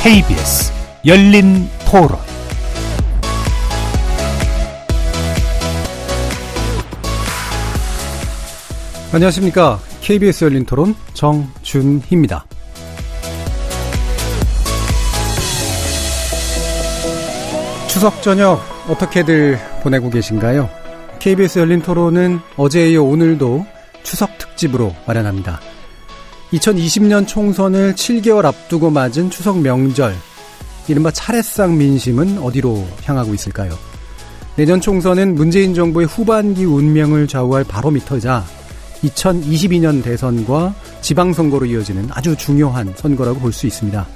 KBS 열린 토론. 안녕하십니까. KBS 열린 토론 정준희입니다. 추석 저녁 어떻게들 보내고 계신가요? KBS 열린 토론은 어제에 이어 오늘도 추석 특집으로 마련합니다. 2020년 총선을 7개월 앞두고 맞은 추석 명절, 이른바 차례상 민심은 어디로 향하고 있을까요? 내년 총선은 문재인 정부의 후반기 운명을 좌우할 바로미터이자 2022년 대선과 지방선거로 이어지는 아주 중요한 선거라고 볼 수 있습니다.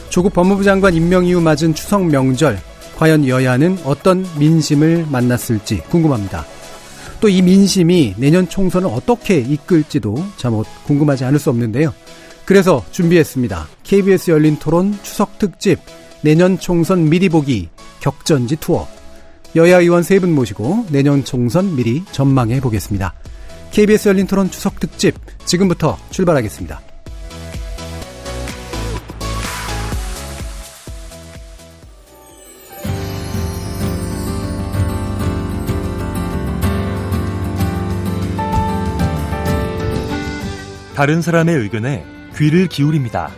조국 법무부 장관 임명 이후 맞은 추석 명절, 과연 여야는 어떤 민심을 만났을지 궁금합니다. 또 이 민심이 내년 총선을 어떻게 이끌지도 참못 궁금하지 않을 수 없는데요. 그래서 준비했습니다. KBS 열린 토론 추석 특집 내년 총선 미리 보기 격전지 투어. 여야 의원 3분 모시고 내년 총선 미리 전망해 보겠습니다. KBS 열린 토론 추석 특집 지금부터 출발하겠습니다. 다른 사람의 의견에 귀를 기울입니다.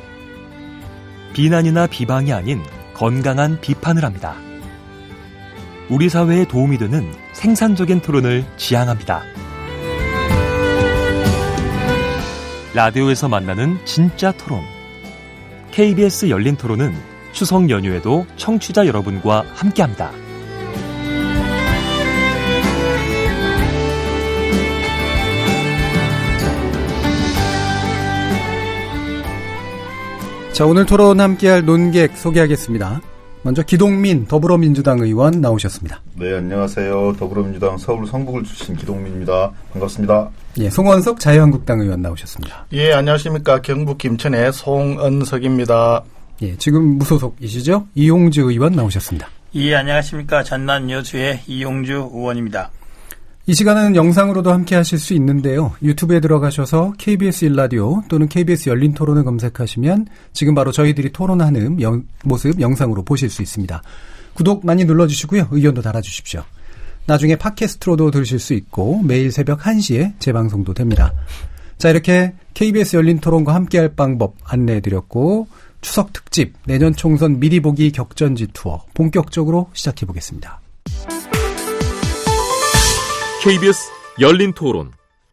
비난이나 비방이 아닌 건강한 비판을 합니다. 우리 사회에 도움이 되는 생산적인 토론을 지향합니다. 라디오에서 만나는 진짜 토론. KBS 열린 토론은 추석 연휴에도 청취자 여러분과 함께합니다. 자, 오늘 토론 함께할 논객 소개하겠습니다. 먼저 기동민 더불어민주당 의원 나오셨습니다. 네, 안녕하세요. 더불어민주당 서울 성북을 출신 기동민입니다. 반갑습니다. 예, 송원석 자유한국당 의원 나오셨습니다. 예, 안녕하십니까. 경북 김천의 송은석입니다. 예, 지금 무소속이시죠? 이용주 의원 나오셨습니다. 예, 안녕하십니까. 전남 여주의 이용주 의원입니다. 이 시간은 영상으로도 함께 하실 수 있는데요. 유튜브에 들어가셔서 KBS 1라디오 또는 KBS 열린 토론을 검색하시면 지금 바로 저희들이 토론하는 모습 영상으로 보실 수 있습니다. 구독 많이 눌러주시고요. 의견도 달아주십시오. 나중에 팟캐스트로도 들으실 수 있고 매일 새벽 1시에 재방송도 됩니다. 자, 이렇게 KBS 열린 토론과 함께할 방법 안내해드렸고 추석 특집 내년 총선 미리 보기 격전지 투어 본격적으로 시작해보겠습니다. KBS 열린 토론.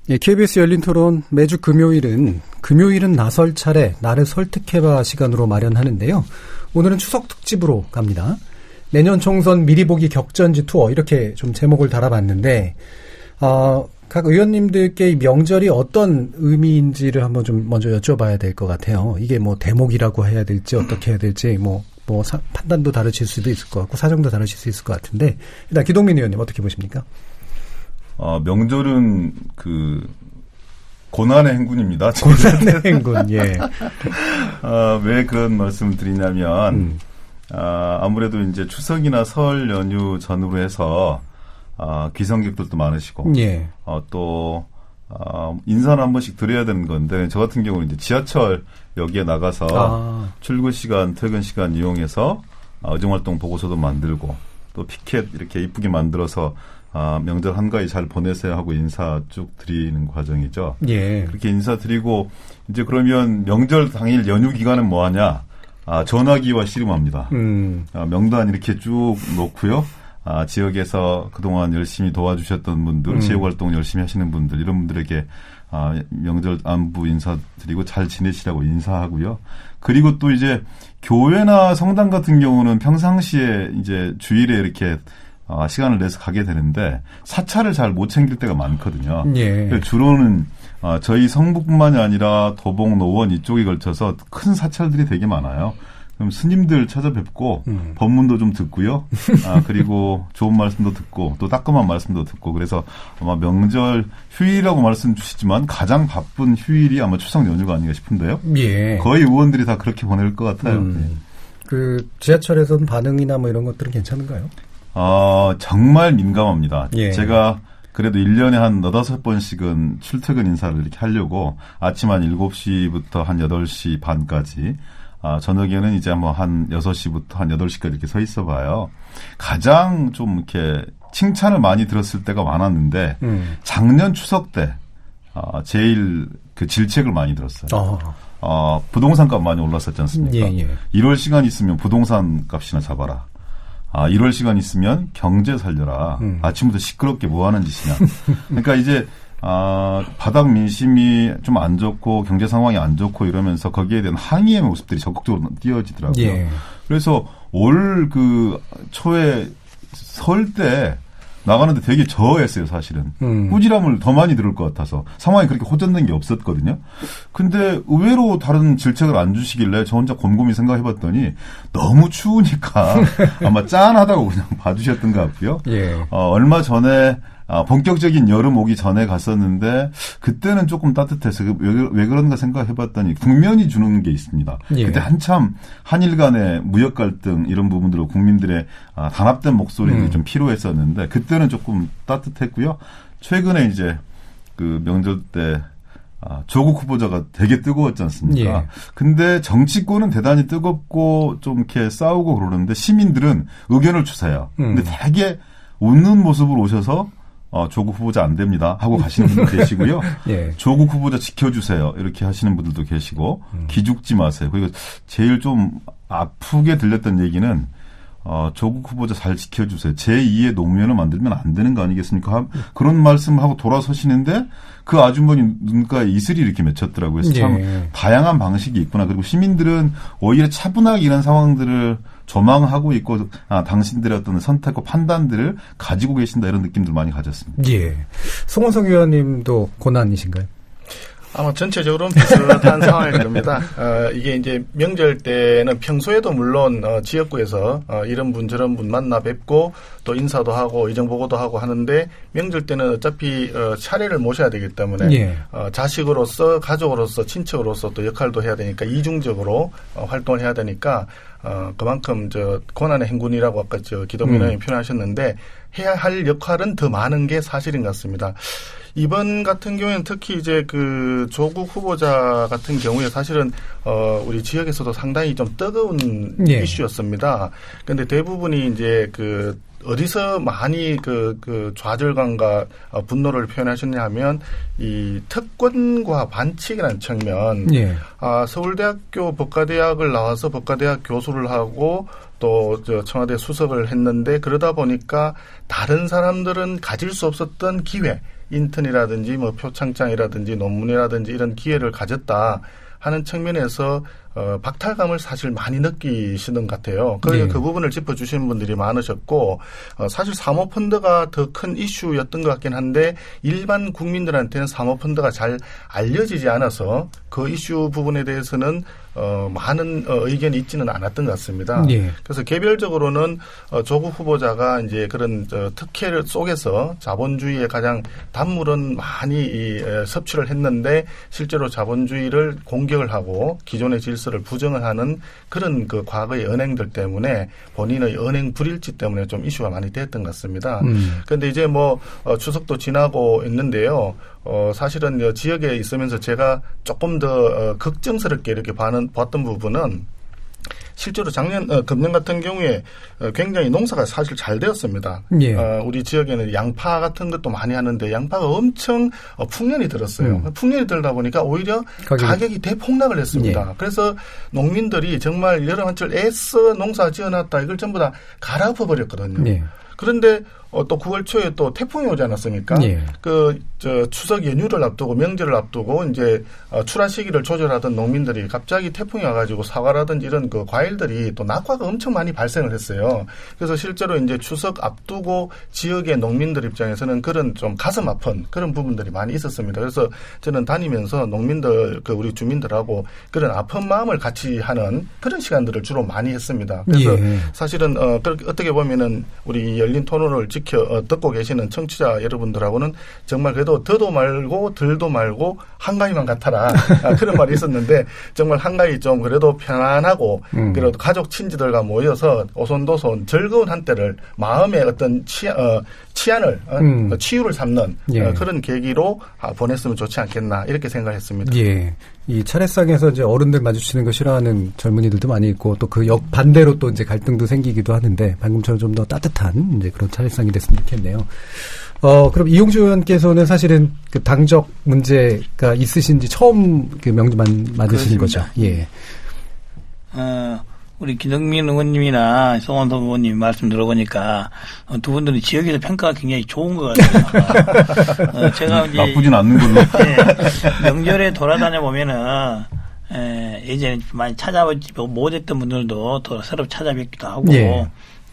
예, KBS 열린 토론 매주 금요일은 나설 차례 나를 설득해봐 시간으로 마련하는데요. 오늘은 추석 특집으로 갑니다. 내년 총선 미리 보기 격전지 투어 이렇게 좀 제목을 달아봤는데 각 의원님들께 이 명절이 어떤 의미인지를 한번 좀 먼저 여쭤봐야 될 것 같아요. 이게 뭐 대목이라고 해야 될지 어떻게 해야 될지 판단도 다르실 수도 있을 것 같고 사정도 다르실 수 있을 것 같은데 일단 기동민 의원님 어떻게 보십니까? 명절은 고난의 행군입니다. 고난의 행군, 예. 왜 그런 말씀을 드리냐면, 아무래도 이제 추석이나 설 연휴 전후로 해서, 귀성객들도 많으시고, 예. 또, 인사를 한 번씩 드려야 되는 건데, 저 같은 경우는 이제 지하철 역에 나가서 출근 시간, 퇴근 시간 이용해서 의정활동 보고서도 만들고, 또 피켓 이렇게 이쁘게 만들어서 명절 한가위 잘 보내세요 하고 인사 쭉 드리는 과정이죠. 예. 그렇게 인사 드리고 이제 그러면 명절 당일 연휴 기간은 뭐 하냐? 전화기와 씨름합니다. 명단 이렇게 쭉 놓고요. 지역에서 그동안 열심히 도와주셨던 분들, 지역활동 열심히 하시는 분들 이런 분들에게 명절 안부 인사드리고 잘 지내시라고 인사하고요. 그리고 또 이제 교회나 성당 같은 경우는 평상시에 이제 주일에 이렇게 시간을 내서 가게 되는데 사찰을 잘 못 챙길 때가 많거든요. 예. 주로는 저희 성북뿐만이 아니라 도봉, 노원 이쪽에 걸쳐서 큰 사찰들이 되게 많아요. 그럼 스님들 찾아뵙고 법문도 좀 듣고요. 그리고 좋은 말씀도 듣고 또 따끔한 말씀도 듣고 그래서 아마 명절 휴일이라고 말씀 주시지만 가장 바쁜 휴일이 아마 추석 연휴가 아닌가 싶은데요. 예. 거의 의원들이 다 그렇게 보낼 것 같아요. 지하철에서는 반응이나 뭐 이런 것들은 괜찮은가요? 정말 민감합니다. 예. 제가 그래도 1년에 한 4-5번씩은 출퇴근 인사를 이렇게 하려고 아침 한 7시부터 한 8시 반까지 저녁에는 이제 뭐 한 6시부터 한 8시까지 이렇게 서 있어 봐요. 가장 좀 이렇게 칭찬을 많이 들었을 때가 많았는데, 작년 추석 때, 제일 그 질책을 많이 들었어요. 부동산 값 많이 올랐었지 않습니까? 예. 1월 시간 있으면 부동산 값이나 잡아라. 1월 시간 있으면 경제 살려라. 아침부터 시끄럽게 뭐 하는 짓이냐. 그러니까 이제, 바닥 민심이 좀 안 좋고 경제 상황이 안 좋고 이러면서 거기에 대한 항의의 모습들이 적극적으로 띄어지더라고요. 예. 그래서 올 그 초에 설 때 나가는데 되게 저했어요, 사실은. 꾸지람을 더 많이 들을 것 같아서. 상황이 그렇게 호전된 게 없었거든요. 근데 의외로 다른 질책을 안 주시길래 저 혼자 곰곰이 생각해봤더니 너무 추우니까 아마 짠하다고 그냥 봐주셨던 것 같고요. 예. 얼마 전에 본격적인 여름 오기 전에 갔었는데 그때는 조금 따뜻해서 왜 그런가 생각해봤더니 국면이 주는 게 있습니다. 예. 그때 한참 한일 간의 무역 갈등 이런 부분들로 국민들의 단합된 목소리들이 좀 필요했었는데 그때는 조금 따뜻했고요. 최근에 이제 그 명절 때 조국 후보자가 되게 뜨거웠지 않습니까? 예. 근데 정치권은 대단히 뜨겁고 좀 이렇게 싸우고 그러는데 시민들은 의견을 주세요. 근데 되게 웃는 모습으로 오셔서 조국 후보자 안 됩니다 하고 가시는 분도 계시고요. 예. 조국 후보자 지켜주세요 이렇게 하시는 분들도 계시고 기죽지 마세요. 그리고 제일 좀 아프게 들렸던 얘기는 조국 후보자 잘 지켜주세요. 제2의 노무현을 만들면 안 되는 거 아니겠습니까? 그런 말씀하고 돌아서시는데 그 아주머니 눈가에 이슬이 이렇게 맺혔더라고요. 그래서 참 다양한 방식이 있구나. 그리고 시민들은 오히려 차분하게 이런 상황들을 조망하고 있고 당신들의 어떤 선택과 판단들을 가지고 계신다 이런 느낌들 많이 가졌습니다. 예. 송원석 의원님도 고난이신가요? 아마 전체적으로는 비슷한 상황일 겁니다. 이게 이제 명절 때는 평소에도 물론 지역구에서 이런 분 저런 분 만나 뵙고 또 인사도 하고 이정 보고도 하고 하는데 명절 때는 어차피 차례를 모셔야 되기 때문에 예. 자식으로서 가족으로서 친척으로서 또 역할도 해야 되니까 이중적으로 활동을 해야 되니까 그만큼 고난의 행군이라고 아까 기동민 의원이 표현하셨는데 해야 할 역할은 더 많은 게 사실인 것 같습니다. 이번 같은 경우에는 특히 이제 그 조국 후보자 같은 경우에 사실은 우리 지역에서도 상당히 좀 뜨거운 예. 이슈였습니다. 그런데 대부분이 이제 그 어디서 많이 그 좌절감과 분노를 표현하셨냐 하면 이 특권과 반칙이라는 측면. 예. 서울대학교 법과대학을 나와서 법과대학 교수를 하고 또 청와대 수석을 했는데 그러다 보니까 다른 사람들은 가질 수 없었던 기회, 인턴이라든지 뭐 표창장이라든지 논문이라든지 이런 기회를 가졌다 하는 측면에서 박탈감을 사실 많이 느끼시는 것 같아요. 그러니까 네. 그 부분을 짚어주시는 분들이 많으셨고 사실 사모펀드가 더 큰 이슈였던 것 같긴 한데 일반 국민들한테는 사모펀드가 잘 알려지지 않아서 그 이슈 부분에 대해서는 많은 의견이 있지는 않았던 것 같습니다. 네. 그래서 개별적으로는 조국 후보자가 이제 그런 특혜를 속에서 자본주의의 가장 단물은 많이 섭취를 했는데 실제로 자본주의를 공격을 하고 기존의 질서를 부정을 하는 그런 그 과거의 언행들 때문에 본인의 언행 불일치 때문에 좀 이슈가 많이 됐던 것 같습니다. 그런데 이제 뭐 추석도 지나고 있는데요. 사실은 지역에 있으면서 제가 조금 더 걱정스럽게 이렇게 봤던 부분은 실제로 금년 같은 경우에 굉장히 농사가 사실 잘 되었습니다. 예. 우리 지역에는 양파 같은 것도 많이 하는데 양파가 엄청 풍년이 들었어요. 풍년이 들다 보니까 오히려 가격이 대폭락을 했습니다. 예. 그래서 농민들이 정말 여름 한철 애써 농사 지어놨다 이걸 전부 다 갈아엎어버렸거든요. 예. 그런데 또 9월 초에 또 태풍이 오지 않았습니까? 예. 추석 연휴를 앞두고 명절을 앞두고 이제 출하 시기를 조절하던 농민들이 갑자기 태풍이 와가지고 사과라든지 이런 그 과일들이 또 낙과가 엄청 많이 발생을 했어요. 그래서 실제로 이제 추석 앞두고 지역의 농민들 입장에서는 그런 좀 가슴 아픈 그런 부분들이 많이 있었습니다. 그래서 저는 다니면서 농민들, 우리 주민들하고 그런 아픈 마음을 같이 하는 그런 시간들을 주로 많이 했습니다. 그래서 예. 사실은 어떻게 보면은 우리 열린 토론을 듣고 계시는 청취자 여러분들하고는 정말 그래도 더도 말고 덜도 말고 한가위만 같아라. 그런 말이 있었는데 정말 한가위 좀 그래도 편안하고 그래도 가족 친지들과 모여서 오손도손 즐거운 한때를 마음의 어떤 치안을 치유를 삼는 예. 그런 계기로 보냈으면 좋지 않겠나 이렇게 생각했습니다. 예. 이 차례상에서 이제 어른들 마주치는 거 싫어하는 젊은이들도 많이 있고 또 그 반대로 또 이제 갈등도 생기기도 하는데 방금처럼 좀 더 따뜻한 이제 그런 차례상이 됐으면 좋겠네요. 그럼 이용주 의원께서는 사실은 그 당적 문제가 있으신지 처음 그 명단 만드신 거죠? 예. 우리 기덕민 의원님이나 송원석 의원님 말씀 들어보니까 두 분들은 지역에서 평가가 굉장히 좋은 것 같아요. 제가 이제 나쁘진 않는 걸로. 명절에 돌아다녀 보면은 예전에 많이 찾아보지 못했던 분들도 더 새로 찾아뵙기도 하고 예.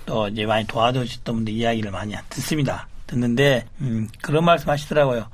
또 이제 많이 도와주셨던 분들 이야기를 많이 듣습니다. 듣는데 그런 말씀 하시더라고요.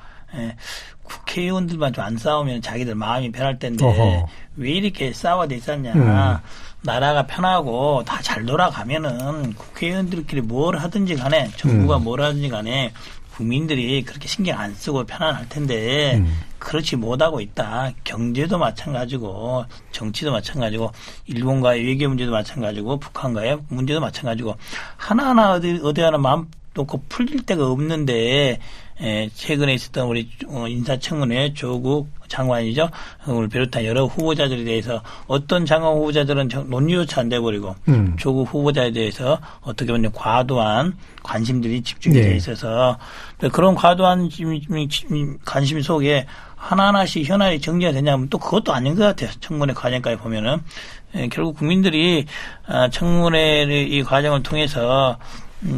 국회의원들만 좀 안 싸우면 자기들 마음이 편할 텐데 어허. 왜 이렇게 싸워야 있었냐. 나라가 편하고 다 잘 돌아가면은 국회의원들끼리 뭘 하든지 간에 정부가 뭘 하든지 간에 국민들이 그렇게 신경 안 쓰고 편안할 텐데 그렇지 못하고 있다. 경제도 마찬가지고 정치도 마찬가지고 일본과의 외교 문제도 마찬가지고 북한과의 문제도 마찬가지고 하나하나 어디 하나 마음 놓고 풀릴 데가 없는데 최근에 있었던 우리 인사청문회 조국 장관이죠. 을 비롯한 여러 후보자들에 대해서 어떤 장관 후보자들은 논의조차 안 돼버리고 조국 후보자에 대해서 어떻게 보면 과도한 관심들이 집중이 돼 있어서 그런 과도한 관심 속에 하나하나씩 현안이 정리가 되냐면 또 그것도 아닌 것 같아요. 청문회 과정까지 보면은 결국 국민들이 청문회 이 과정을 통해서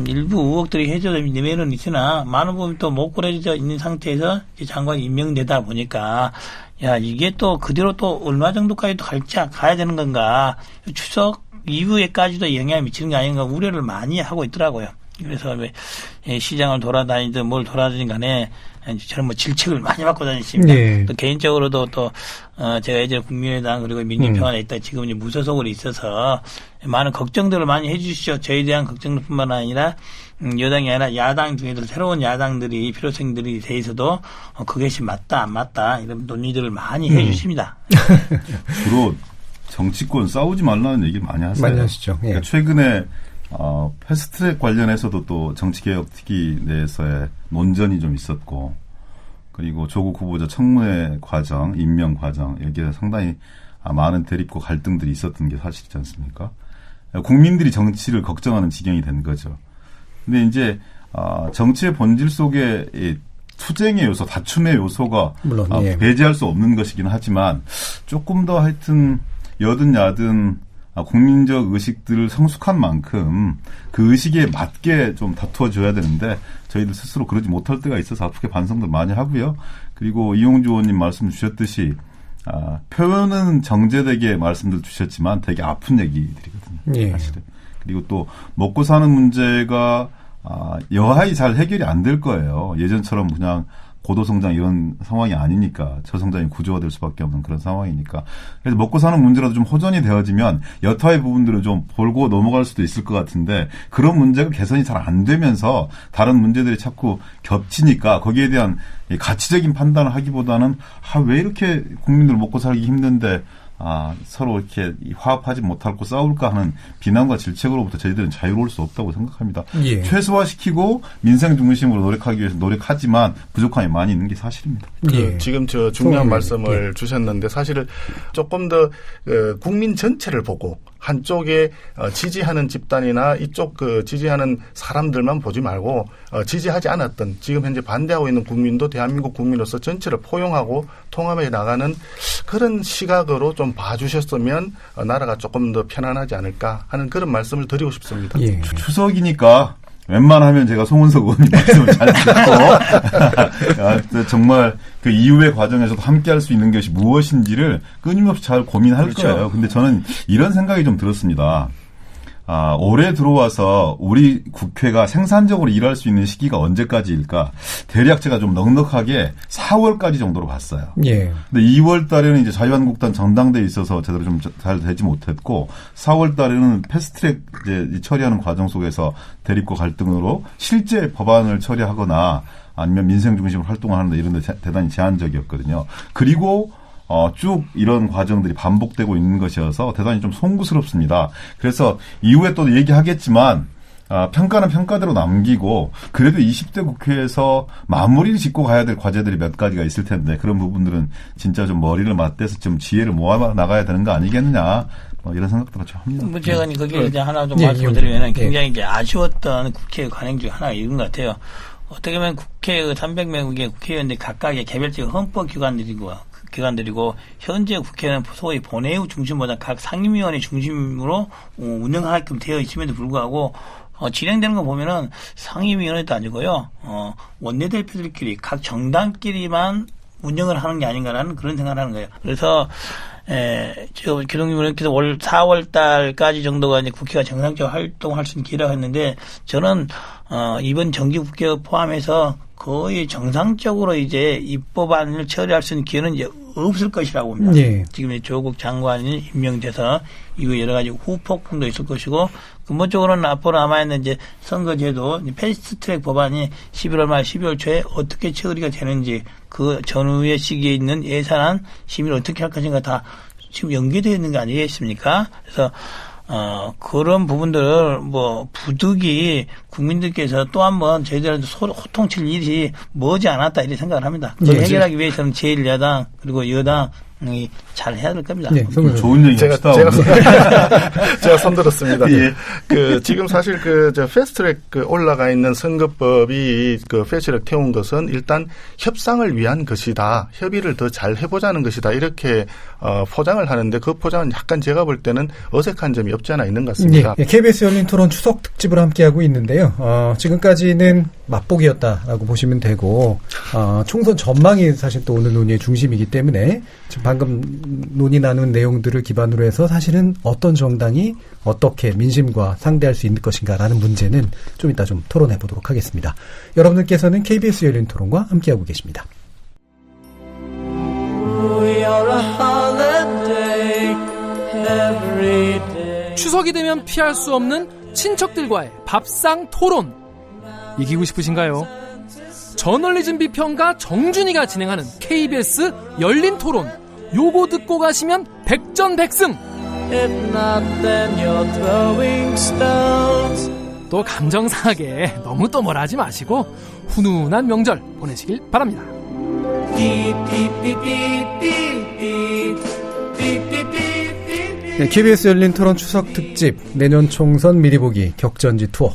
일부 의혹들이 해소되면 있으나 많은 부분이 또 못 고려져 있는 상태에서 장관이 임명되다 보니까 야 이게 또 그대로 또 얼마 정도까지 또 가야 되는 건가 추석 이후에까지도 영향을 미치는 게 아닌가 우려를 많이 하고 있더라고요. 그래서 시장을 돌아다니든 뭘 돌아다니든 간에 저는 뭐 질책을 많이 받고 다니십니다. 네. 또 개인적으로도 또 제가 예전에 국민의당 그리고 민주평화에 있다 지금 이제 무소속으로 있어서 많은 걱정들을 많이 해주시죠. 저에 대한 걱정뿐만 아니라 여당이 아니라 야당 중에도 새로운 야당들이 필요성들이 대해서도 그것이 맞다 안 맞다 이런 논의들을 많이 해주십니다. 주로 정치권 싸우지 말라는 얘기를 많이 하세요. 많이 하시죠. 예. 그러니까 최근에 패스트트랙 관련해서도 또 정치개혁 특위 내에서의 논전이 좀 있었고 그리고 조국 후보자 청문회 과정, 임명 과정 여기에 상당히 많은 대립과 갈등들이 있었던 게 사실이지 않습니까? 국민들이 정치를 걱정하는 지경이 된 거죠. 근데 이제 정치의 본질 속에 이 투쟁의 요소, 다툼의 요소가 물론, 예. 배제할 수 없는 것이긴 하지만 조금 더 하여튼 여든 야든 국민적 의식들을 성숙한 만큼 그 의식에 맞게 좀 다투어줘야 되는데 저희들 스스로 그러지 못할 때가 있어서 아프게 반성도 많이 하고요. 그리고 이용주 의원님 말씀 주셨듯이 표현은 정제되게 말씀들 주셨지만 되게 아픈 얘기들이거든요. 예. 사실은. 그리고 또 먹고 사는 문제가 여하히 잘 해결이 안 될 거예요. 예전처럼 그냥 고도성장 이런 상황이 아니니까 저성장이 구조화될 수밖에 없는 그런 상황이니까 그래서 먹고 사는 문제라도 좀 호전이 되어지면 여타의 부분들을 좀 볼고 넘어갈 수도 있을 것 같은데 그런 문제가 개선이 잘 안 되면서 다른 문제들이 자꾸 겹치니까 거기에 대한 가치적인 판단을 하기보다는 왜 이렇게 국민들 먹고 살기 힘든데 서로 이렇게 화합하지 못하고 싸울까 하는 비난과 질책으로부터 저희들은 자유로울 수 없다고 생각합니다. 예. 최소화시키고 민생 중심으로 노력하기 위해서 노력하지만 부족함이 많이 있는 게 사실입니다. 예. 지금 저 중요한 말씀을 주셨는데 사실 조금 더 국민 전체를 보고 한쪽에 지지하는 집단이나 이쪽 지지하는 사람들만 보지 말고 지지하지 않았던 지금 현재 반대하고 있는 국민도 대한민국 국민으로서 전체를 포용하고 통합해 나가는 그런 시각으로 좀 봐주셨으면 나라가 조금 더 편안하지 않을까 하는 그런 말씀을 드리고 싶습니다. 예. 추석이니까 웬만하면 제가 송은석 의원님 말씀을 잘 듣고 정말 그 이후의 과정에서도 함께할 수 있는 것이 무엇인지를 끊임없이 잘 고민할 그렇죠. 거예요. 근데 저는 이런 생각이 좀 들었습니다. 올해 들어와서 우리 국회가 생산적으로 일할 수 있는 시기가 언제까지일까? 대략 제가 좀 넉넉하게 4월까지 정도로 봤어요. 예. 근데 2월 달에는 이제 자유한국당 전당대회에 있어서 제대로 좀 잘 되지 못했고, 4월 달에는 패스트트랙 이제 처리하는 과정 속에서 대립과 갈등으로 실제 법안을 처리하거나 아니면 민생 중심으로 활동하는 데 이런 데 대단히 제한적이었거든요. 그리고 쭉 이런 과정들이 반복되고 있는 것이어서 대단히 좀 송구스럽습니다. 그래서 이후에 또 얘기하겠지만 평가는 평가대로 남기고 그래도 20대 국회에서 마무리를 짓고 가야 될 과제들이 몇 가지가 있을 텐데 그런 부분들은 진짜 좀 머리를 맞대서 좀 지혜를 모아 나가야 되는 거 아니겠느냐. 이런 생각들을 좀 합니다. 뭐 제가 거기에 이제 하나 좀 말씀을 드리면 굉장히 이제 아쉬웠던 국회 관행 중에 하나가 이런 것 같아요. 어떻게 보면 국회 300명의 국회의원들이 각각의 개별적 헌법기관들이고 현재 국회는 소위 본회의 중심보다 각 상임위원회 중심으로 운영하게끔 되어 있음에도 불구하고 진행되는 거 보면은 상임위원회도 아니고요. 원내대표들끼리 각 정당끼리만 운영을 하는 게 아닌가라는 그런 생각을 하는 거예요. 그래서 기동님 의원께서 올 4월 달까지 정도가 이제 국회가 정상적으로 활동할 수 있는 기회라고 했는데 저는 이번 정기국회 포함해서 거의 정상적으로 이제 입법안을 처리할 수 있는 기회는 이제 없을 것이라고 봅니다. 예. 지금 조국 장관이 임명돼서 이후 여러 가지 후폭풍도 있을 것이고 근본적으로는 앞으로 남아있는 이제 선거제도 패스트트랙 법안이 11월 말 12월 초에 어떻게 처리가 되는지 그 전후의 시기에 있는 예산안 심의를 어떻게 할 것인가 다 지금 연계되어 있는 거 아니겠습니까? 그래서 그런 부분들을 부득이 국민들께서 또 한번 저희들한테 호통칠 일이 머지 않았다 이렇게 생각을 합니다. 그걸 해결하기 위해서는 제1야당 그리고 여당이 잘 해야 될 겁니다. 네, 좋은 얘기 제가 손들었습니다. 예. 지금 사실 패스트트랙 올라가 있는 선거법이 패스트트랙 태운 것은 일단 협상을 위한 것이다. 협의를 더 잘 해보자는 것이다. 이렇게 포장을 하는데 그 포장은 약간 제가 볼 때는 어색한 점이 없지 않아 있는 것 같습니다. 예. KBS 열린 토론 추석 특집을 함께하고 있는데요. 지금까지는 맛보기였다라고 보시면 되고 총선 전망이 사실 또 오늘 논의의 중심이기 때문에 지금 방금 논의 나눈 내용들을 기반으로 해서 사실은 어떤 정당이 어떻게 민심과 상대할 수 있는 것인가라는 문제는 좀 이따 좀 토론해 보도록 하겠습니다. 여러분들께서는 KBS 열린 토론과 함께하고 계십니다. 추석이 되면 피할 수 없는 친척들과의 밥상 토론. 이기고 싶으신가요? 저널리즘 비평가 정준이가 진행하는 KBS 열린 토론. 요거 듣고 가시면 백전백승. 또 감정상하게 너무 또 뭐라 하지 마시고 훈훈한 명절 보내시길 바랍니다. 네, KBS 열린 토론 추석 특집 내년 총선 미리 보기 격전지 투어.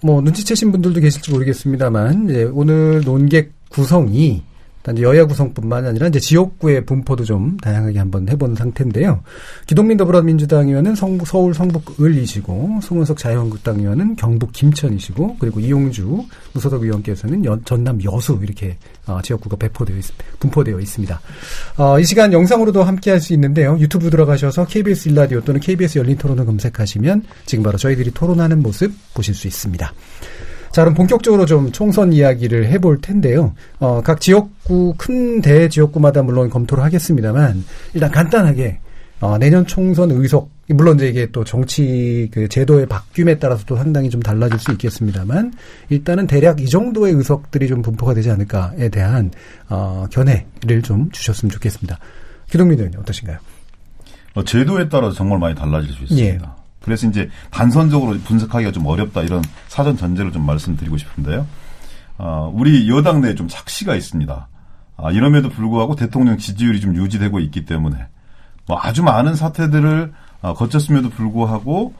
눈치채신 분들도 계실지 모르겠습니다만, 이제 오늘 논객 구성이 단지 여야 구성뿐만 아니라 이제 지역구의 분포도 좀 다양하게 한번 해본 상태인데요. 기동민 더불어민주당 의원은 서울 성북 을이시고, 송은석 자유한국당 의원은 경북 김천이시고, 그리고 이용주 무소속 의원께서는 전남 여수 이렇게 지역구가 분포되어 있습니다. 이 시간 영상으로도 함께할 수 있는데요. 유튜브 들어가셔서 KBS 1라디오 또는 KBS 열린 토론을 검색하시면 지금 바로 저희들이 토론하는 모습 보실 수 있습니다. 자, 그럼 본격적으로 좀 총선 이야기를 해볼 텐데요. 각 지역구, 큰 대지역구마다 물론 검토를 하겠습니다만, 일단 간단하게, 내년 총선 의석, 물론 이제 이게 또 정치 제도의 바뀜에 따라서 또 상당히 좀 달라질 수 있겠습니다만, 일단은 대략 이 정도의 의석들이 좀 분포가 되지 않을까에 대한, 견해를 좀 주셨으면 좋겠습니다. 기동민 의원님 어떠신가요? 제도에 따라서 정말 많이 달라질 수 있습니다. 예. 그래서 이제 단선적으로 분석하기가 좀 어렵다 이런 사전 전제를 좀 말씀드리고 싶은데요. 우리 여당 내에 좀 착시가 있습니다. 이럼에도 불구하고 대통령 지지율이 좀 유지되고 있기 때문에 아주 많은 사태들을 거쳤음에도 불구하고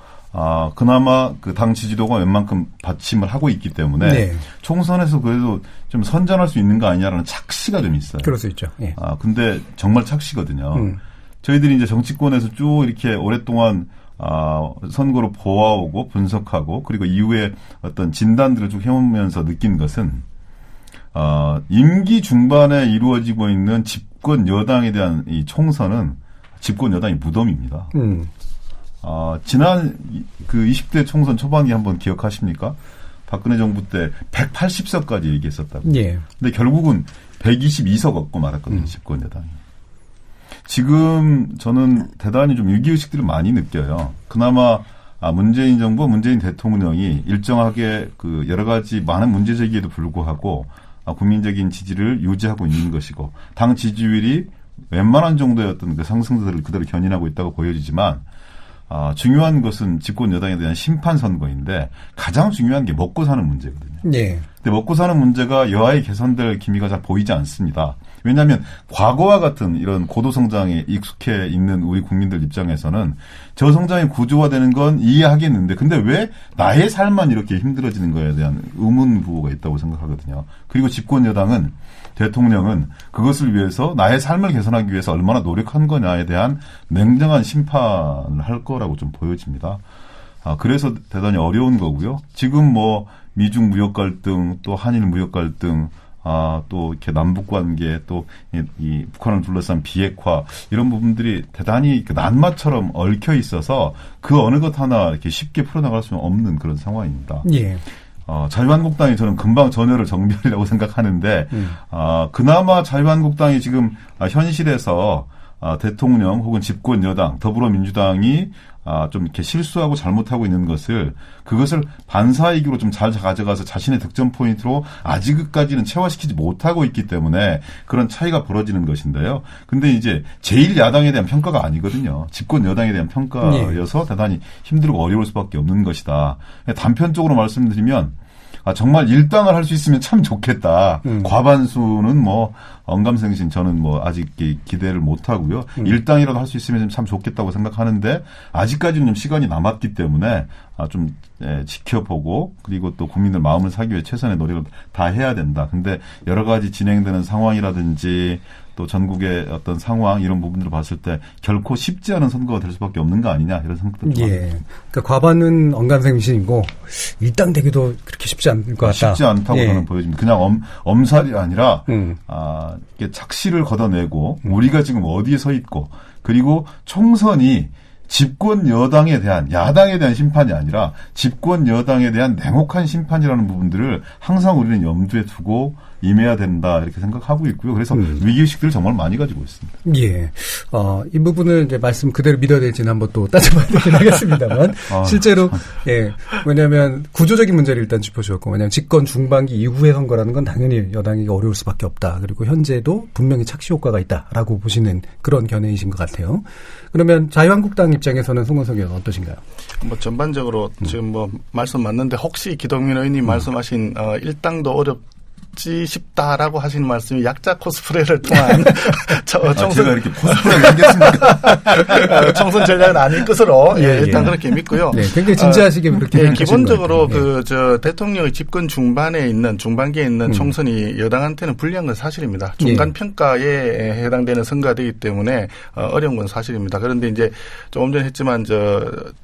그나마 그 당 지지도가 웬만큼 받침을 하고 있기 때문에 네. 총선에서 그래도 좀 선전할 수 있는 거 아니냐라는 착시가 좀 있어요. 그럴 수 있죠. 예. 근데 정말 착시거든요. 저희들이 이제 정치권에서 쭉 이렇게 오랫동안 선거로 보아오고 분석하고 그리고 이후에 어떤 진단들을 쭉 해오면서 느낀 것은 임기 중반에 이루어지고 있는 집권 여당에 대한 이 총선은 집권 여당이 무덤입니다. 지난 그 20대 총선 초반기 한번 기억하십니까? 박근혜 정부 때 180석까지 얘기했었다고. 예. 근데 결국은 122석 얻고 말았거든요. 집권 여당이. 지금 저는 대단히 좀 위기의식들을 많이 느껴요. 그나마 문재인 정부, 문재인 대통령이 일정하게 그 여러 가지 많은 문제 제기에도 불구하고 국민적인 지지를 유지하고 있는 것이고 당 지지율이 웬만한 정도의 어떤 그 상승세를 그대로 견인하고 있다고 보여지지만 중요한 것은 집권 여당에 대한 심판 선거인데 가장 중요한 게 먹고 사는 문제거든요. 네. 근데 먹고 사는 문제가 여하에 개선될 기미가 잘 보이지 않습니다. 왜냐하면 과거와 같은 이런 고도성장에 익숙해 있는 우리 국민들 입장에서는 저성장이 구조화되는 건 이해하겠는데 근데 왜 나의 삶만 이렇게 힘들어지는 거에 대한 의문부호가 있다고 생각하거든요. 그리고 집권 여당은 대통령은 그것을 위해서 나의 삶을 개선하기 위해서 얼마나 노력한 거냐에 대한 냉정한 심판을 할 거라고 좀 보여집니다. 그래서 대단히 어려운 거고요. 지금 뭐 미중 무역 갈등, 또 한일 무역 갈등, 또 이렇게 남북 관계, 또 이 북한을 둘러싼 비핵화 이런 부분들이 대단히 난마처럼 얽혀 있어서 그 어느 것 하나 이렇게 쉽게 풀어나갈 수 없는 그런 상황입니다. 예. 자유한국당이 저는 금방 전열을 정비하리라고 생각하는데, 그나마 자유한국당이 지금 현실에서 대통령 혹은 집권 여당, 더불어민주당이 좀 이렇게 실수하고 잘못하고 있는 그것을 반사이익으로 좀 잘 가져가서 자신의 득점 포인트로 아직까지는 체화시키지 못하고 있기 때문에 그런 차이가 벌어지는 것인데요. 근데 이제 제1야당에 대한 평가가 아니거든요. 집권 여당에 대한 평가여서 대단히 힘들고 어려울 수밖에 없는 것이다. 단편적으로 말씀드리면 정말 일당을 할 수 있으면 참 좋겠다. 과반수는 뭐 언감생심 저는 뭐 아직 기대를 못 하고요. 일당이라도 할 수 있으면 참 좋겠다고 생각하는데 아직까지는 좀 시간이 남았기 때문에 좀 지켜보고 그리고 또 국민들 마음을 사기 위해 최선의 노력을 다 해야 된다. 근데 여러 가지 진행되는 상황이라든지 또 전국의 어떤 상황 이런 부분들을 봤을 때 결코 쉽지 않은 선거가 될 수밖에 없는 거 아니냐 이런 생각도 좀 합니다. 그러니까 과반은 언감생심이고 일당 되기도 그렇게 쉽지 않을 것 같다. 쉽지 않다고 저는 보여집니다. 그냥 엄살이 아니라 이게 착시를 걷어내고 우리가 지금 어디에 서 있고 그리고 총선이 집권 여당에 대한 야당에 대한 심판이 아니라 집권 여당에 대한 냉혹한 심판이라는 부분들을 항상 우리는 염두에 두고 임해야 된다 이렇게 생각하고 있고요. 그래서 위기의식들을 정말 많이 가지고 있습니다. 예. 이 부분을 이제 말씀 그대로 믿어야 될지는 한번 또 따져봐야 되긴 하겠습니다만 실제로 왜냐하면 구조적인 문제를 일단 짚어주었고 왜냐하면 집권 중반기 이후의 선거라는 건 당연히 여당이 어려울 수밖에 없다. 그리고 현재도 분명히 착시 효과가 있다라고 보시는 그런 견해이신 것 같아요. 그러면 자유한국당 입장에서는 송건석 의원 어떠신가요? 뭐 전반적으로 지금 뭐 말씀 맞는데 혹시 기동민 의원님 말씀하신 일당도 어렵지 싶다라고 하시는 말씀이 약자 코스프레를 통한 총선 제가 이렇게 코스프레를 하겠습니까? 총선 전략은 아닐 것으로 일단 그렇게 믿고요. 네, 굉장히 진지하시게 그렇게 기본적으로 대통령의 집권 중반기에 있는 총선이 여당한테는 불리한 건 사실입니다. 중간 평가에 해당되는 선거가 되기 때문에 어려운 건 사실입니다. 그런데 이제 조금 전에 했지만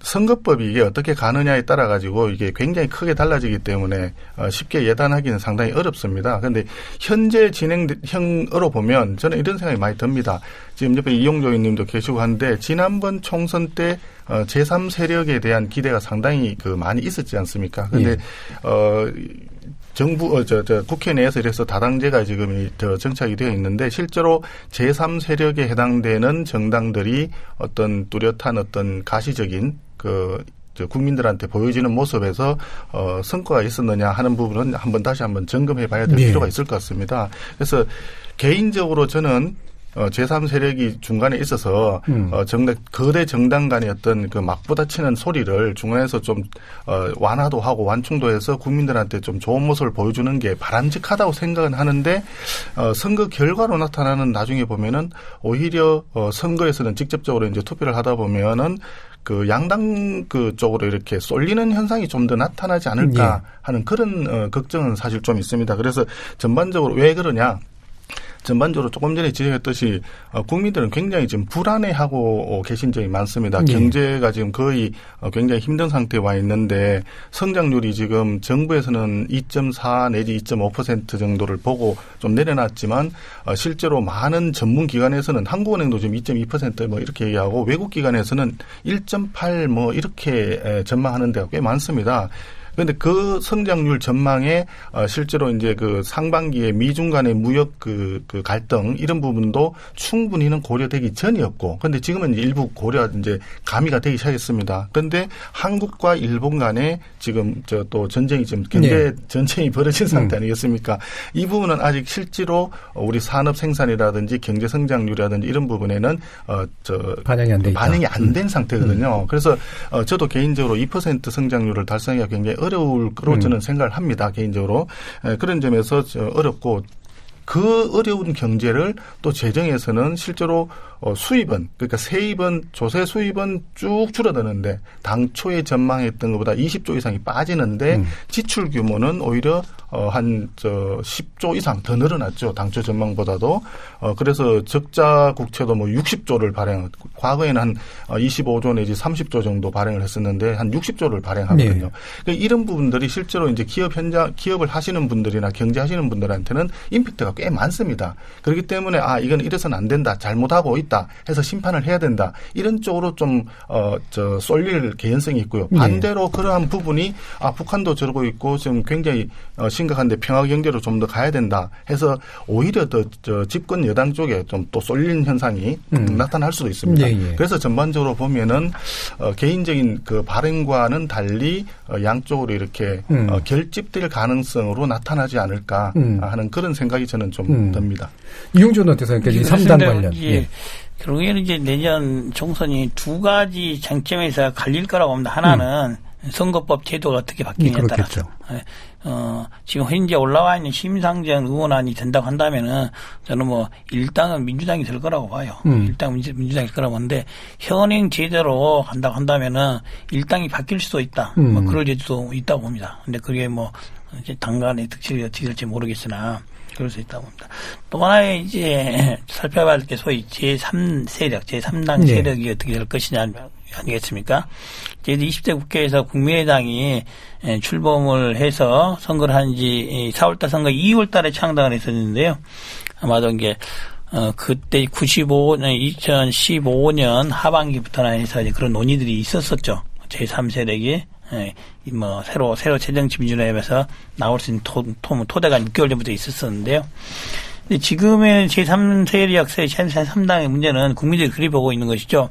선거법이 이게 어떻게 가느냐에 따라 가지고 이게 굉장히 크게 달라지기 때문에 쉽게 예단하기는 상당히 어렵습니다. 그런데 현재 진행형으로 보면 저는 이런 생각이 많이 듭니다. 지금 옆에 이용조 의원님도 계시고 한데 지난번 총선 때 제3 세력에 대한 기대가 상당히 많이 있었지 않습니까? 그런데 정부 국회 내에서 이래서 다당제가 지금 정착이 되어 있는데 실제로 제3 세력에 해당되는 정당들이 어떤 뚜렷한 어떤 가시적인 국민들한테 보여지는 모습에서 성과가 있었느냐 하는 부분은 다시 한번 점검해 봐야 될 필요가 있을 것 같습니다. 그래서 개인적으로 저는 제3 세력이 중간에 있어서 거대 정당 간의 어떤 맞부딪히는 소리를 중간에서 좀 완화도 하고 완충도 해서 국민들한테 좀 좋은 모습을 보여주는 게 바람직하다고 생각은 하는데 선거 결과로 나타나는 나중에 보면은 오히려 선거에서는 직접적으로 이제 투표를 하다 보면은 양당 쪽으로 이렇게 쏠리는 현상이 좀 더 나타나지 않을까 하는 그런 걱정은 사실 좀 있습니다. 그래서 전반적으로 왜 그러냐? 전반적으로 조금 전에 지적했듯이 국민들은 굉장히 지금 불안해하고 계신 점이 많습니다. 경제가 지금 거의 굉장히 힘든 상태에 와 있는데 성장률이 지금 정부에서는 2.4 내지 2.5% 정도를 보고 좀 내려놨지만 실제로 많은 전문 기관에서는 한국은행도 지금 2.2% 뭐 이렇게 얘기하고 외국 기관에서는 1.8 뭐 이렇게 전망하는 데가 꽤 많습니다. 그런데 그 성장률 전망에 실제로 이제 그 상반기에 미중 간의 무역 그 갈등 이런 부분도 충분히는 고려되기 전이었고, 그런데 지금은 일부 고려 이제 가미가 되기 시작했습니다. 그런데 한국과 일본 간에 지금 또 전쟁이 지금 경제 전쟁이 벌어진 상태 아니겠습니까? 이 부분은 아직 실제로 우리 산업 생산이라든지 경제 성장률이라든지 이런 부분에는 반영이 안 된 상태거든요. 그래서 저도 개인적으로 2% 성장률을 달성하기가 굉장히 어려울 거로 저는 생각을 합니다. 개인적으로. 그런 점에서 어렵고, 그 어려운 경제를 또 재정에서는 실제로 수입은, 그러니까 세입은, 조세 수입은 쭉 줄어드는데 당초에 전망했던 것보다 20조 이상이 빠지는데 지출 규모는 오히려 한 10조 이상 더 늘어났죠. 당초 전망보다도. 그래서 적자 국채도 뭐 60조를 과거에는 한 25조 내지 30조 정도 발행을 했었는데 한 60조를 발행하거든요. 네. 그러니까 이런 부분들이 실제로 이제 기업을 하시는 분들이나 경제하시는 분들한테는 임팩트가 꽤 많습니다. 그렇기 때문에 이건 이래서는 안 된다, 잘못하고 있다 해서 심판을 해야 된다, 이런 쪽으로 좀 쏠릴 개연성이 있고요. 반대로 그러한 부분이 북한도 저러고 있고 지금 굉장히 심각한데 평화 경제로 좀 더 가야 된다 해서 오히려 더 집권 여당 쪽에 좀 또 쏠리는 현상이 나타날 수도 있습니다. 그래서 전반적으로 보면은 개인적인 그 발행과는 달리 양쪽으로 이렇게 결집될 가능성으로 나타나지 않을까 하는 그런 생각이 저는 좀 듭니다. 이용준 어때서요? 이 3당 관련. 결국에는 이제 내년 총선이 두 가지 쟁점에서 갈릴 거라고 봅니다. 하나는 선거법 제도가 어떻게 바뀌느냐에 따라서. 지금 현재 올라와 있는 심상정 의원안이 된다고 한다면은 저는 뭐 일당은 민주당이 될 거라고 봐요. 일당 민주당이 될 거라고 보는데 현행 제대로 간다고 한다면은 일당이 바뀔 수도 있다. 뭐 그럴 수도 있다고 봅니다. 근데 그게 뭐 이제 당간의 특징이 어떻게 될지 모르겠으나 그럴 수 있다고 봅니다. 또 하나의 이제 살펴봐야 할 게 소위 제3 세력, 제3당 세력이 어떻게 될 것이냐 아니겠습니까? 이제 20대 국회에서 국민의당이 출범을 해서 선거를 한 지 4월달 선거 2월달에 창당을 했었는데요. 아마도 이게 그때 2015년 하반기부터나 해서 이제 그런 논의들이 있었었죠. 제3 세력이 뭐 새로 재정지민주연합에서 나올 수 있는 토대가 6개월 전부터 있었었는데요. 근데 지금의 제3 세력, 제3당의 문제는 국민들이 그리 보고 있는 것이죠.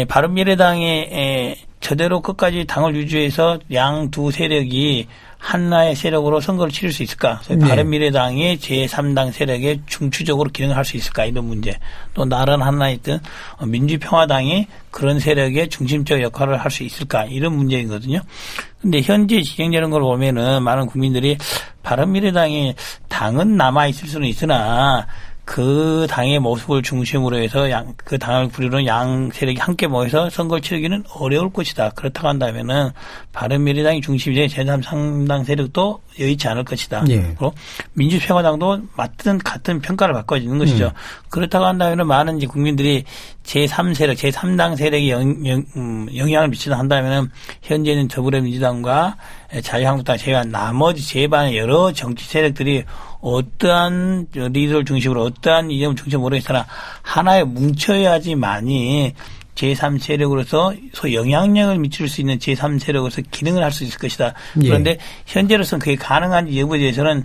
바른미래당의 저대로 끝까지 당을 유지해서 양 두 세력이 하나의 세력으로 선거를 치를 수 있을까? 바른미래당의 제3당 세력에 중추적으로 기능을 할 수 있을까? 이런 문제. 또 나란 하나에 있던 민주평화당이 그런 세력의 중심적 역할을 할 수 있을까? 이런 문제이거든요. 근데 현재 진행되는 걸 보면은 많은 국민들이 바른미래당이 당은 남아있을 수는 있으나 그 당의 모습을 중심으로 해서 그 당을 부르는 양 세력이 함께 모여서 선거를 치르기는 어려울 것이다. 그렇다고 한다면은 바른미래당이 중심이 제3당 세력도 여의치 않을 것이다. 그리고 민주평화당도 같은 평가를 받고 있는 것이죠. 그렇다고 한다면은 많은 이제 국민들이 제3 세력, 제3당 세력이 영향을 미치다 한다면은 현재는 더불어민주당과 자유한국당 제외한 나머지 제반의 여러 정치 세력들이 어떠한 리더를 중심으로 어떠한 이념을 중심으로 해서나 하나에 뭉쳐야지만이 제3 세력으로서 소위 영향력을 미칠 수 있는 제3 세력으로서 기능을 할 수 있을 것이다. 그런데 현재로서는 그게 가능한지 여부에 대해서는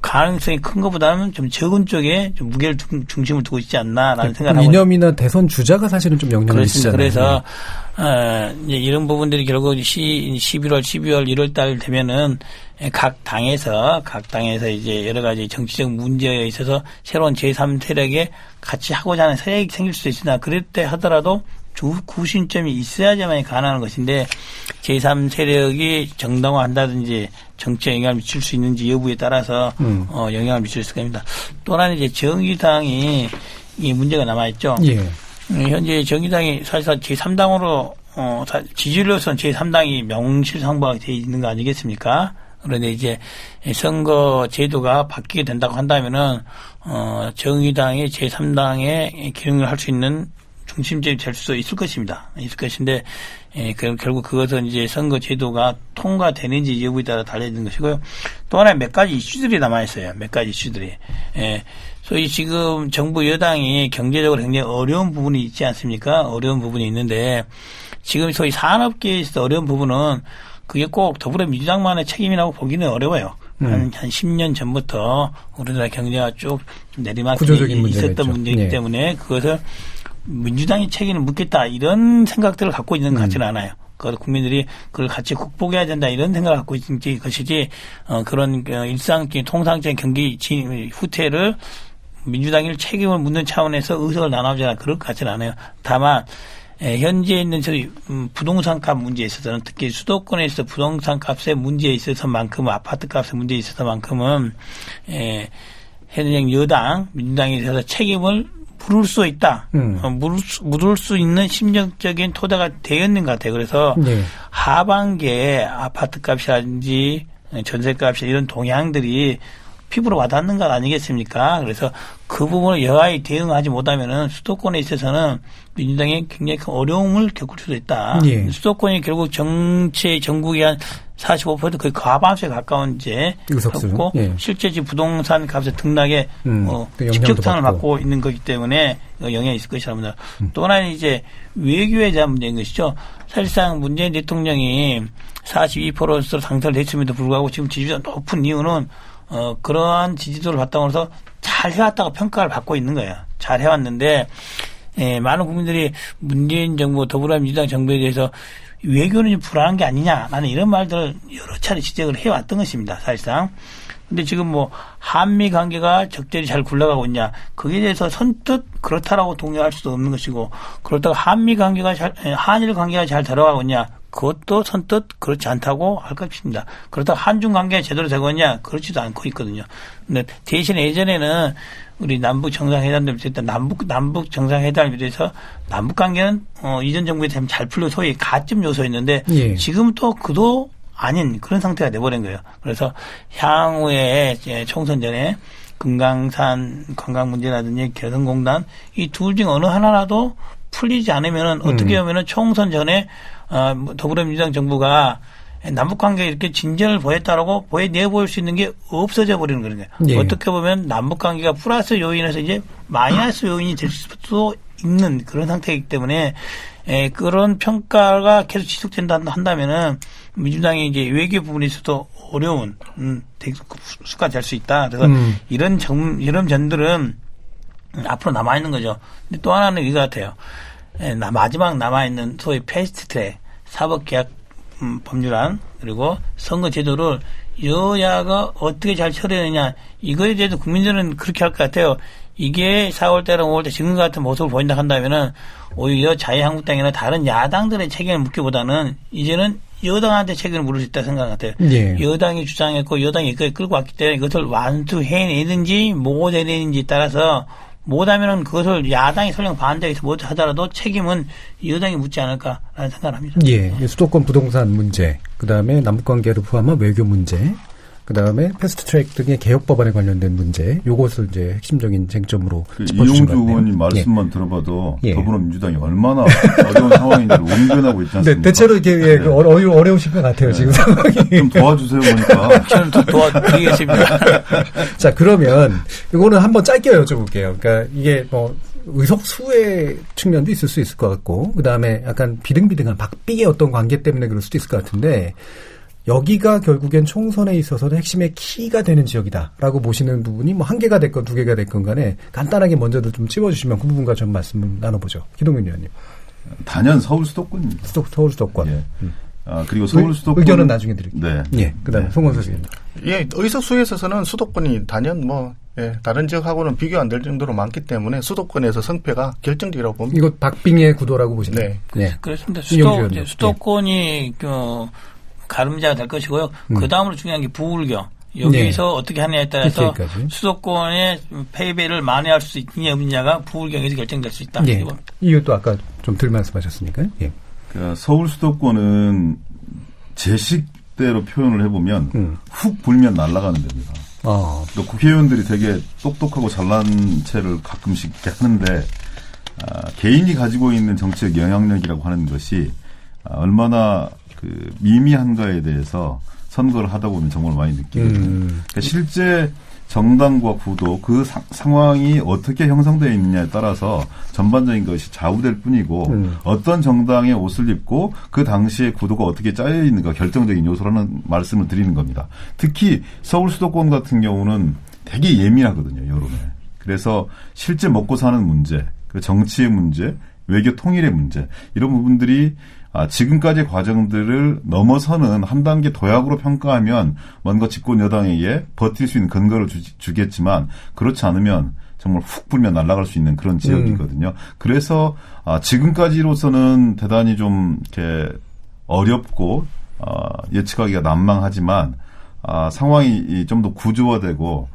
가능성이 큰 것보다는 좀 적은 쪽에 좀 무게를 중심을 두고 있지 않나라는 생각을 하고 이념이나 대선 주자가 사실은 좀 영향을 미치잖아요. 그래서 이제 이런 부분들이 결국 11월, 12월, 1월 달 되면은 각 당에서 이제 여러 가지 정치적 문제에 있어서 새로운 제3 세력에 같이 하고자 하는 세력이 생길 수도 있으나 그럴 때 하더라도 구심점이 있어야지만 가능한 것인데 제3 세력이 정당화한다든지 정치에 영향을 미칠 수 있는지 여부에 따라서 영향을 미칠 수 있습니다. 또 하나는 이제 정의당이 이 문제가 남아있죠. 현재 정의당이 사실상 제3당으로 지지율로서는 제3당이 명실상부하게 되어 있는 거 아니겠습니까? 그런데 이제 선거 제도가 바뀌게 된다고 한다면은 정의당이 제3당의 기능을 할 수 있는 중심점이 될 수 있을 것입니다. 있을 것인데 결국 그것은 이제 선거 제도가 통과되는지 여부에 따라 달려있는 것이고요. 또 하나 몇 가지 이슈들이 남아 있어요. 몇 가지 이슈들이. 소위 지금 정부 여당이 경제적으로 굉장히 어려운 부분이 있지 않습니까? 어려운 부분이 있는데 지금 소위 산업계에 있어 어려운 부분은 그게 꼭 더불어민주당만의 책임이라고 보기는 어려워요. 한 10년 전부터 우리나라 경제가 쭉 내리막길이 있었던 문제이기 때문에 그것을 민주당이 책임을 묻겠다 이런 생각들을 갖고 있는 것 같지는 않아요. 그걸 국민들이 그걸 같이 극복해야 된다 이런 생각을 갖고 있는 것이지 그런 일상적인 통상적인 경기 후퇴를 민주당이 책임을 묻는 차원에서 의석을 나눠주거나 그럴 것 같지는 않아요. 다만 현재 있는 저희 부동산값 문제에 있어서는 특히 수도권에 있어서 부동산값의 문제에 있어서만큼은 아파트값의 문제에 있어서만큼은 현행 여당 민주당에 대해서 책임을 물을 수 있다. 물을 수 있는 심정적인 토대가 되었는 것 같아요. 그래서 하반기에 아파트값이라든지 전세값이 이런 동향들이 피부로 와닿는 것 아니겠습니까? 그래서 그 부분을 여하에 대응하지 못하면은 수도권에 있어서는 민주당이 굉장히 큰 어려움을 겪을 수도 있다. 수도권이 결국 전국의 한 45% 거의 과반수에 가까운 이제 했고 실제 지금 부동산 값의 등락에 직접탄을 받고 있는 거기 때문에 영향이 있을 것이라 합니다. 또 하나는 이제 외교에 대한 문제인 것이죠. 사실상 문재인 대통령이 42%로 당선을 됐음에도 불구하고 지금 지지율이 높은 이유는 그러한 지지도를 바탕으로 해서 잘 해왔다고 평가를 받고 있는 거예요. 잘 해왔는데, 많은 국민들이 문재인 정부, 더불어민주당 정부에 대해서 외교는 불안한 게 아니냐, 나는 이런 말들을 여러 차례 지적을 해왔던 것입니다. 사실상. 근데 지금 한미 관계가 적절히 잘 굴러가고 있냐, 거기에 대해서 선뜻 그렇다라고 동의할 수도 없는 것이고, 그렇다고 한일 관계가 잘 들어가고 있냐, 그것도 선뜻 그렇지 않다고 할 것입니다. 그렇다고 한중 관계가 제대로 되고 있냐, 그렇지도 않고 있거든요. 근데 대신 예전에는 우리 남북 정상회담들 비롯해 남북 정상회담을 비롯해서 남북 관계는 이전 정부에 대해 잘 풀려 소위 가점 요소였는데 지금 또 그도 아닌 그런 상태가 돼버린 거예요. 그래서 향후에 총선 전에 금강산 관광 문제라든지 개성공단 이 둘 중 어느 하나라도 풀리지 않으면은 어떻게 보면은 총선 전에 더불어민주당 정부가 남북관계에 이렇게 진전을 보였다라고 내보일 수 있는 게 없어져 버리는 거예요. 어떻게 보면 남북관계가 플러스 요인에서 이제 마이너스 요인이 될 수도 있는 그런 상태이기 때문에 그런 평가가 계속 지속된다 한다면은 민주당이 이제 외교 부분에 있어도 어려운 수가 될 수 있다. 그래서 이런 점들은 앞으로 남아 있는 거죠. 근데 또 하나는 이거 같아요. 마지막 남아 있는 소위 패스트트랙 사법개혁 법률안 그리고 선거 제도를 여야가 어떻게 잘 처리하느냐 이거에 대해서 국민들은 그렇게 할 것 같아요. 이게 4월 때랑 5월 때 지금 같은 모습을 보인다 한다면은 오히려 자유한국당이나 다른 야당들의 책임을 묻기보다는 이제는 여당한테 책임을 물을 수 있다 생각 같아요. 여당이 주장했고 여당이 이걸 끌고 왔기 때문에 이것을 완수해내든지 못해내는지에 따라서 못하면은 그것을 야당이 설령 반대해서 못하더라도 책임은 여당이 묻지 않을까라는 생각을 합니다. 수도권 부동산 문제, 그 다음에 남북관계를 포함한 외교 문제, 그 다음에 패스트트랙 등의 개혁 법안에 관련된 문제, 요것을 이제 핵심적인 쟁점으로 짚어주신 것 같네요. 이용주 의원님 말씀만 들어봐도 더불어민주당이 얼마나 어려운 상황인지를 운변하고 있지 않습니까? 대체로 이렇게 어려우실 것 같아요, 지금 상황이. 좀 도와주세요, 보니까. 저는 또 도와드리겠습니다. 자, 그러면 이거는 한번 짧게 여쭤볼게요. 그러니까 이게 의석수의 측면도 있을 수 있을 것 같고, 그 다음에 약간 비등비등한 박빙의 어떤 관계 때문에 그럴 수도 있을 것 같은데, 여기가 결국엔 총선에 있어서는 핵심의 키가 되는 지역이다라고 보시는 부분이 한 개가 됐건 두 개가 됐건 간에 간단하게 먼저도 좀 찝어주시면 그 부분과 좀 말씀을 나눠보죠. 기동윤 의원님. 단연 서울 수도권입니다. 서울 수도권. 그리고 서울 수도권. 의견은 나중에 드릴게요. 그 다음에 송원석 의원님. 의석수에 있어서는 수도권이 단연 다른 지역하고는 비교 안 될 정도로 많기 때문에 수도권에서 성패가 결정적이라고 봅니다. 이거 박빙의 구도라고 보시나요? 그렇습니다. 수도권이 가름자가 될 것이고요. 그 다음으로 중요한 게 부울경. 여기서 어떻게 하느냐에 따라서 수도권의 패배를 만회할 수 있느냐 없느냐가 부울경에서 결정될 수 있다. 이것도 아까 좀 덜 말씀하셨으니까요. 그러니까 서울 수도권은 제식 대로 표현을 해보면 훅 불면 날아가는 데입니다. 그러니까 국회의원들이 되게 똑똑하고 잘난 체를 가끔씩 이렇게 하는데 개인이 가지고 있는 정치적 영향력이라고 하는 것이 얼마나 그 미미한가에 대해서 선거를 하다 보면 정말 많이 느끼거든요. 그러니까 실제 정당과 구도 그 상황이 어떻게 형성되어 있느냐에 따라서 전반적인 것이 좌우될 뿐이고 어떤 정당의 옷을 입고 그 당시에 구도가 어떻게 짜여 있는가 결정적인 요소라는 말씀을 드리는 겁니다. 특히 서울 수도권 같은 경우는 되게 예민하거든요, 여론에. 그래서 실제 먹고 사는 문제, 그 정치의 문제, 외교 통일의 문제 이런 부분들이 지금까지의 과정들을 넘어서는 한 단계 도약으로 평가하면 뭔가 집권 여당에게 버틸 수 있는 근거를 주겠지만 그렇지 않으면 정말 훅 불면 날아갈 수 있는 그런 지역이거든요. 그래서 지금까지로서는 대단히 좀 이렇게 어렵고 예측하기가 난망하지만 상황이 좀 더 구조화되고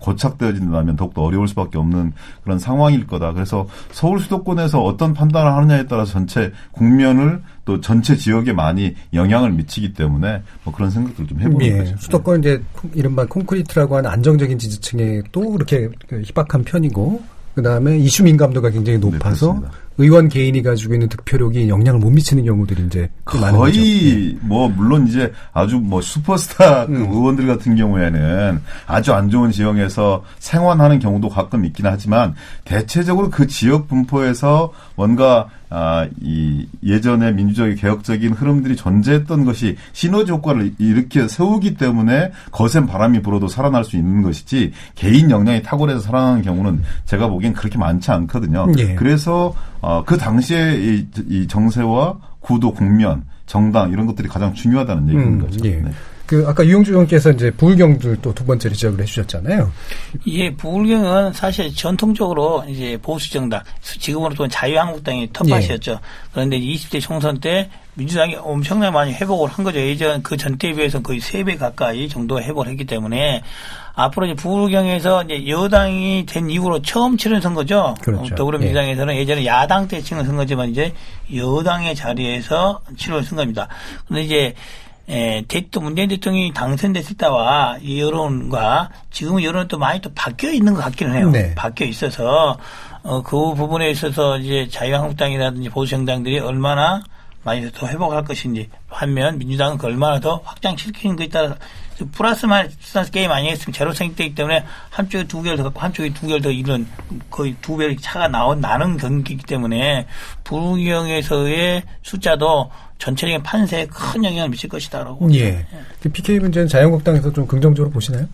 고착되어진다면 더욱더 어려울 수밖에 없는 그런 상황일 거다. 그래서 서울 수도권에서 어떤 판단을 하느냐에 따라서 전체 국면을 또 전체 지역에 많이 영향을 미치기 때문에 뭐 그런 생각들을 좀 해보는 거죠. 수도권 이제 이른바 콘크리트라고 하는 안정적인 지지층에 또 그렇게 희박한 편이고 그다음에 이슈 민감도가 굉장히 높아서 네, 의원 개인이 가지고 있는 득표력이 영향을 못 미치는 경우들이 이제 많은 거죠. 거의 뭐 물론 이제 아주 뭐 슈퍼스타 그 의원들 같은 경우에는 아주 안 좋은 지역에서 생활하는 경우도 가끔 있긴 하지만 대체적으로 그 지역 분포에서 뭔가 이 예전에 민주적인 개혁적인 흐름들이 존재했던 것이 시너지 효과를 일으켜 세우기 때문에 거센 바람이 불어도 살아날 수 있는 것이지 개인 역량이 탁월해서 살아나는 경우는 제가 보기엔 그렇게 많지 않거든요. 예. 그래서 그 당시에 이 정세와 구도, 국면, 정당 이런 것들이 가장 중요하다는 얘기인 거죠. 예. 네. 그 아까 유영주 의원께서 이제 부울경들 또 두 번째로 지적을 해주셨잖아요. 예, 부울경은 사실 전통적으로 이제 보수 정당, 지금으로 또 자유한국당이 텃밭이었죠. 그런데 20대 총선 때 민주당이 엄청나게 많이 회복을 한 거죠. 예전 그 전때에 비해서 거의 3배 가까이 정도 회복을 했기 때문에 앞으로 이제 부울경에서 이제 여당이 된 이후로 처음 치른 선거죠. 그렇죠. 더불어민주당에서는 예전에 야당 때 치른 선거지만 이제 여당의 자리에서 치른 선거입니다. 그런데 이제 문재인 대통령이 당선됐을 때와 이 여론과 지금은 여론은 또 많이 또 바뀌어 있는 것 같기는 해요. 네. 바뀌어 있어서, 그 부분에 있어서 이제 자유한국당이라든지 보수정당들이 얼마나 많이 더 회복할 것인지 하면 민주당은 그 얼마나 더 확장시키는 것에 따라서 플러스 마이너스 게임 아니겠습니까? 제로성이 되기 때문에 한쪽에 2개를 더 갖고 한쪽에 2개를 더 잃은 거의 2배의 차가 나는 경기이기 때문에 부울경에서의 숫자도 전체적인 판세에 큰 영향을 미칠 것이다라고. 예. 그 PK 문제는 자유한국당에서 좀 긍정적으로 보시나요?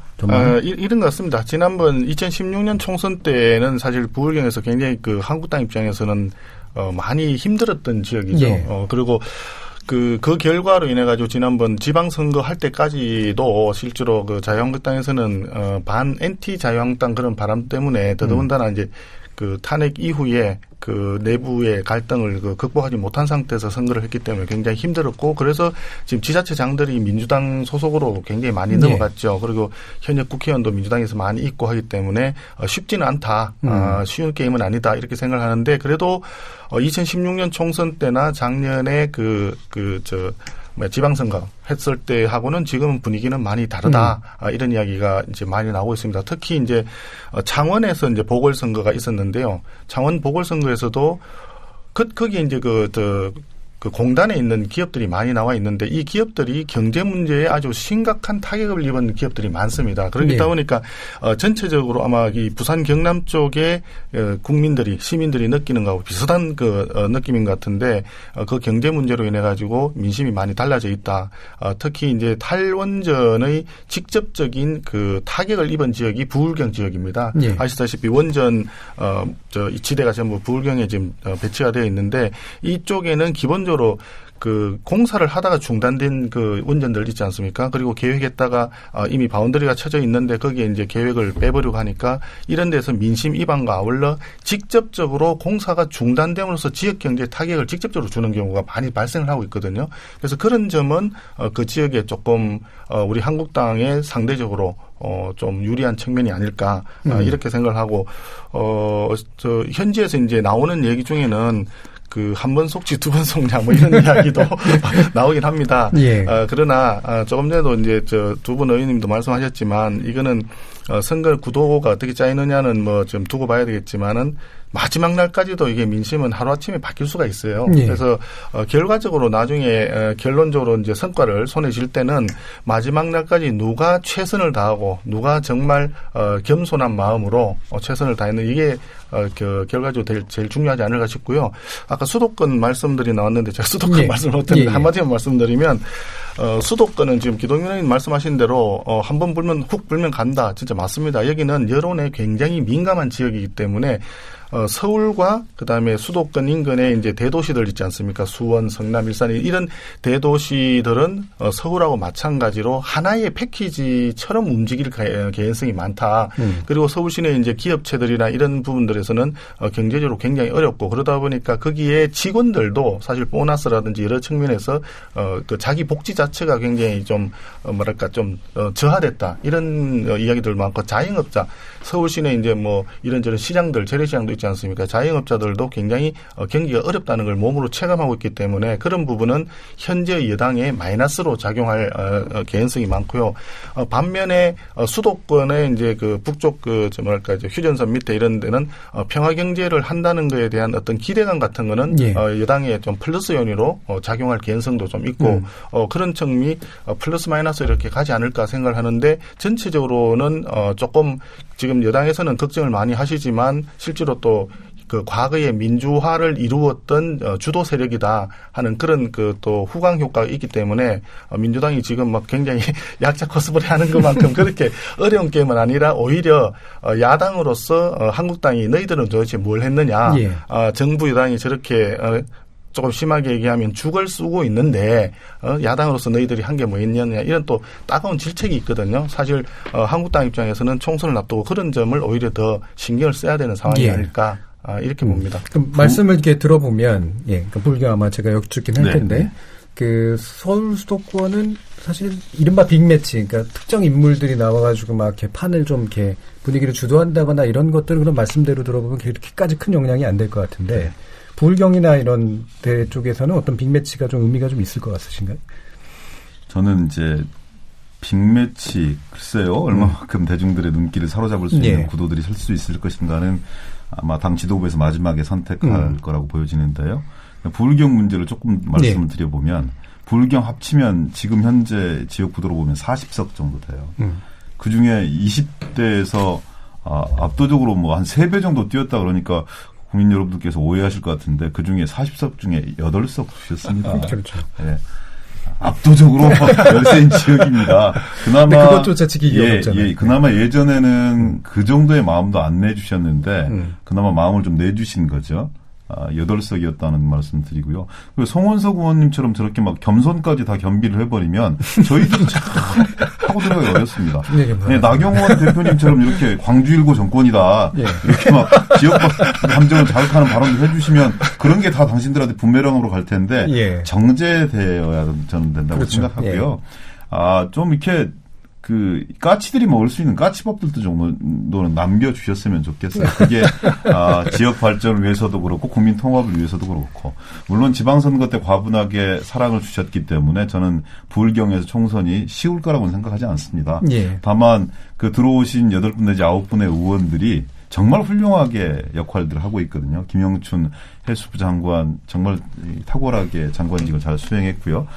이런 것 같습니다. 지난번 2016년 총선 때는 사실 부울경에서 굉장히 그 한국당 입장에서는 많이 힘들었던 지역이죠. 예. 그리고 그 결과로 인해 가지고 지난번 지방선거 할 때까지도 실제로 그 자유한국당에서는 엔티 자유한국당 그런 바람 때문에 더더군다나 이제 그 탄핵 이후에 그 내부의 갈등을 극복하지 못한 상태에서 선거를 했기 때문에 굉장히 힘들었고 그래서 지금 지자체장들이 민주당 소속으로 굉장히 많이 넘어갔죠. 그리고 현역 국회의원도 민주당에서 많이 있고 하기 때문에 쉽지는 않다. 쉬운 게임은 아니다. 이렇게 생각하는데 그래도 2016년 총선 때나 작년에 지방선거 했을 때하고는 지금 분위기는 많이 다르다. 이런 이야기가 이제 많이 나오고 있습니다. 특히 이제 창원에서 이제 보궐선거가 있었는데요. 창원 보궐선거에서도 거기에 이제 그 공단에 있는 기업들이 많이 나와 있는데 이 기업들이 경제 문제에 아주 심각한 타격을 입은 기업들이 많습니다. 그렇다 보니까 전체적으로 아마 이 부산 경남 쪽의 시민들이 느끼는 거하고 비슷한 느낌인 것 같은데 그 경제 문제로 인해 가지고 민심이 많이 달라져 있다. 특히 이제 탈원전의 직접적인 그 타격을 입은 지역이 부울경 지역입니다. 예. 아시다시피 원전 이 지대가 전부 부울경에 지금 배치가 되어 있는데 이쪽에는 기본적으로 그 공사를 하다가 중단된 그 원전들 있지 않습니까? 그리고 계획했다가 이미 바운더리가 쳐져 있는데 거기에 이제 계획을 빼버리고 하니까 이런 데서 민심 이반과 아울러 직접적으로 공사가 중단됨으로써 지역 경제에 타격을 직접적으로 주는 경우가 많이 발생을 하고 있거든요. 그래서 그런 점은 그 지역에 조금 우리 한국당에 상대적으로 좀 유리한 측면이 아닐까 이렇게 생각을 하고 현지에서 이제 나오는 얘기 중에는 한 번 속지 두 번 속냐 뭐 이런 이야기도 나오긴 합니다. 예. 그러나 조금 전에도 이제 두 분 의원님도 말씀하셨지만 이거는 선거 구도가 어떻게 짜이느냐는 뭐 좀 두고 봐야 되겠지만은 마지막 날까지도 이게 민심은 하루아침에 바뀔 수가 있어요. 예. 그래서 결과적으로 나중에 결론적으로 이제 성과를 손에 쥘 때는 마지막 날까지 누가 최선을 다하고 누가 정말 겸손한 마음으로 최선을 다했는 이게 결과적으로 제일 중요하지 않을까 싶고요. 아까 수도권 말씀들이 나왔는데 제가 수도권 예. 말씀을 못했는데 예. 한마디만 말씀드리면 수도권은 지금 기동민 의원님 말씀하신 대로 한 번 불면 훅 불면 간다. 진짜 맞습니다. 여기는 여론에 굉장히 민감한 지역이기 때문에 서울과 그다음에 수도권 인근에 이제 대도시들 있지 않습니까? 수원, 성남, 일산 이런 대도시들은 서울하고 마찬가지로 하나의 패키지처럼 움직일 개연성이 많다. 그리고 서울시내 이제 기업체들이나 이런 부분들에서는 경제적으로 굉장히 어렵고 그러다 보니까 거기에 직원들도 사실 보너스라든지 여러 측면에서 그 자기 복지 자체가 굉장히 좀 좀 저하됐다. 이런 이야기들 많고 자영업자 서울시내 이제 뭐 이런저런 시장들 재래시장도 있지 않습니까? 자영업자들도 굉장히 경기가 어렵다는 걸 몸으로 체감하고 있기 때문에 그런 부분은 현재 여당에 마이너스로 작용할 개연성이 많고요. 반면에 수도권의 이제 그 북쪽 이제 휴전선 밑에 이런 데는 평화 경제를 한다는 것에 대한 어떤 기대감 같은 거는 예. 여당의 좀 플러스 요인으로 작용할 개연성도 좀 있고 그런 측면이 플러스 마이너스 이렇게 가지 않을까 생각을 하는데 전체적으로는 조금 지금 여당에서는 걱정을 많이 하시지만 실제로 또 그 과거의 민주화를 이루었던 주도 세력이다 하는 그런 또 후광 효과가 있기 때문에 민주당이 지금 막 굉장히 약자 코스프레 하는 것만큼 그렇게 어려운 게임은 아니라 오히려 야당으로서 한국당이 너희들은 도대체 뭘 했느냐. 예. 정부 여당이 저렇게 조금 심하게 얘기하면 죽을 쓰고 있는데 야당으로서 너희들이 한 게 뭐 있느냐 이런 또 따가운 질책이 있거든요. 사실 한국당 입장에서는 총선을 앞두고 그런 점을 오히려 더 신경을 써야 되는 상황이 예. 아닐까 이렇게 봅니다. 그럼 말씀을 이렇게 들어보면 그러니까 불교 아마 제가 여쭙긴 할 텐데 네. 그 서울 수도권은 사실 이른바 빅매치, 그러니까 특정 인물들이 나와가지고 막 이렇게 판을 좀 이렇게 분위기를 주도한다거나 이런 것들은 그런 말씀대로 들어보면 그렇게까지 큰 영향이 안 될 것 같은데 네. 부울경이나 이런 데 쪽에서는 어떤 빅매치가 좀 의미가 좀 있을 것 같으신가요? 저는 이제 빅매치 글쎄요 얼마만큼 대중들의 눈길을 사로잡을 수 있는 예. 구도들이 설 수 있을 것인가는 아마 당 지도부에서 마지막에 선택할 거라고 보여지는데요. 부울경 문제를 조금 말씀을 드려보면 부울경 합치면 지금 현재 지역 구도로 보면 40석 정도 돼요. 그중에 20대에서 압도적으로 뭐 한 3배 정도 뛰었다 그러니까 국민 여러분들께서 오해하실 것 같은데 그중에 40석 중에 8석 주셨습니다. 그렇죠. 네. 압도적으로 열세인 지역입니다. 그나마 그것조차 지키기가 어렵잖아요. 그나마 예전에는 그 정도의 마음도 안 내주셨는데 그나마 마음을 좀 내주신 거죠. 8석이었다는 말씀 드리고요. 그리고 송원석 의원님처럼 저렇게 막 겸손까지 다 겸비를 해버리면 저희들은 참 하고 들어가기 어렵습니다. 네, 나경원 대표님처럼 이렇게 광주일고 정권이다. 이렇게 막 지역 감정을 자극하는 발언도 해주시면 그런 게 다 당신들한테 부메랑으로 갈 텐데 정제되어야 저는 된다고 그렇죠. 생각하고요. 좀 이렇게 까치들이 먹을 수 있는 까치밥들도 정도는 남겨주셨으면 좋겠어요. 그게, 지역 발전을 위해서도 그렇고, 국민 통합을 위해서도 그렇고, 물론 지방선거 때 과분하게 사랑을 주셨기 때문에 저는 부울경에서 총선이 쉬울 거라고는 생각하지 않습니다. 예. 다만, 들어오신 8분 내지 9분의 의원들이 정말 훌륭하게 역할들을 하고 있거든요. 김영춘 해수부 장관, 정말 탁월하게 장관직을 잘 수행했고요.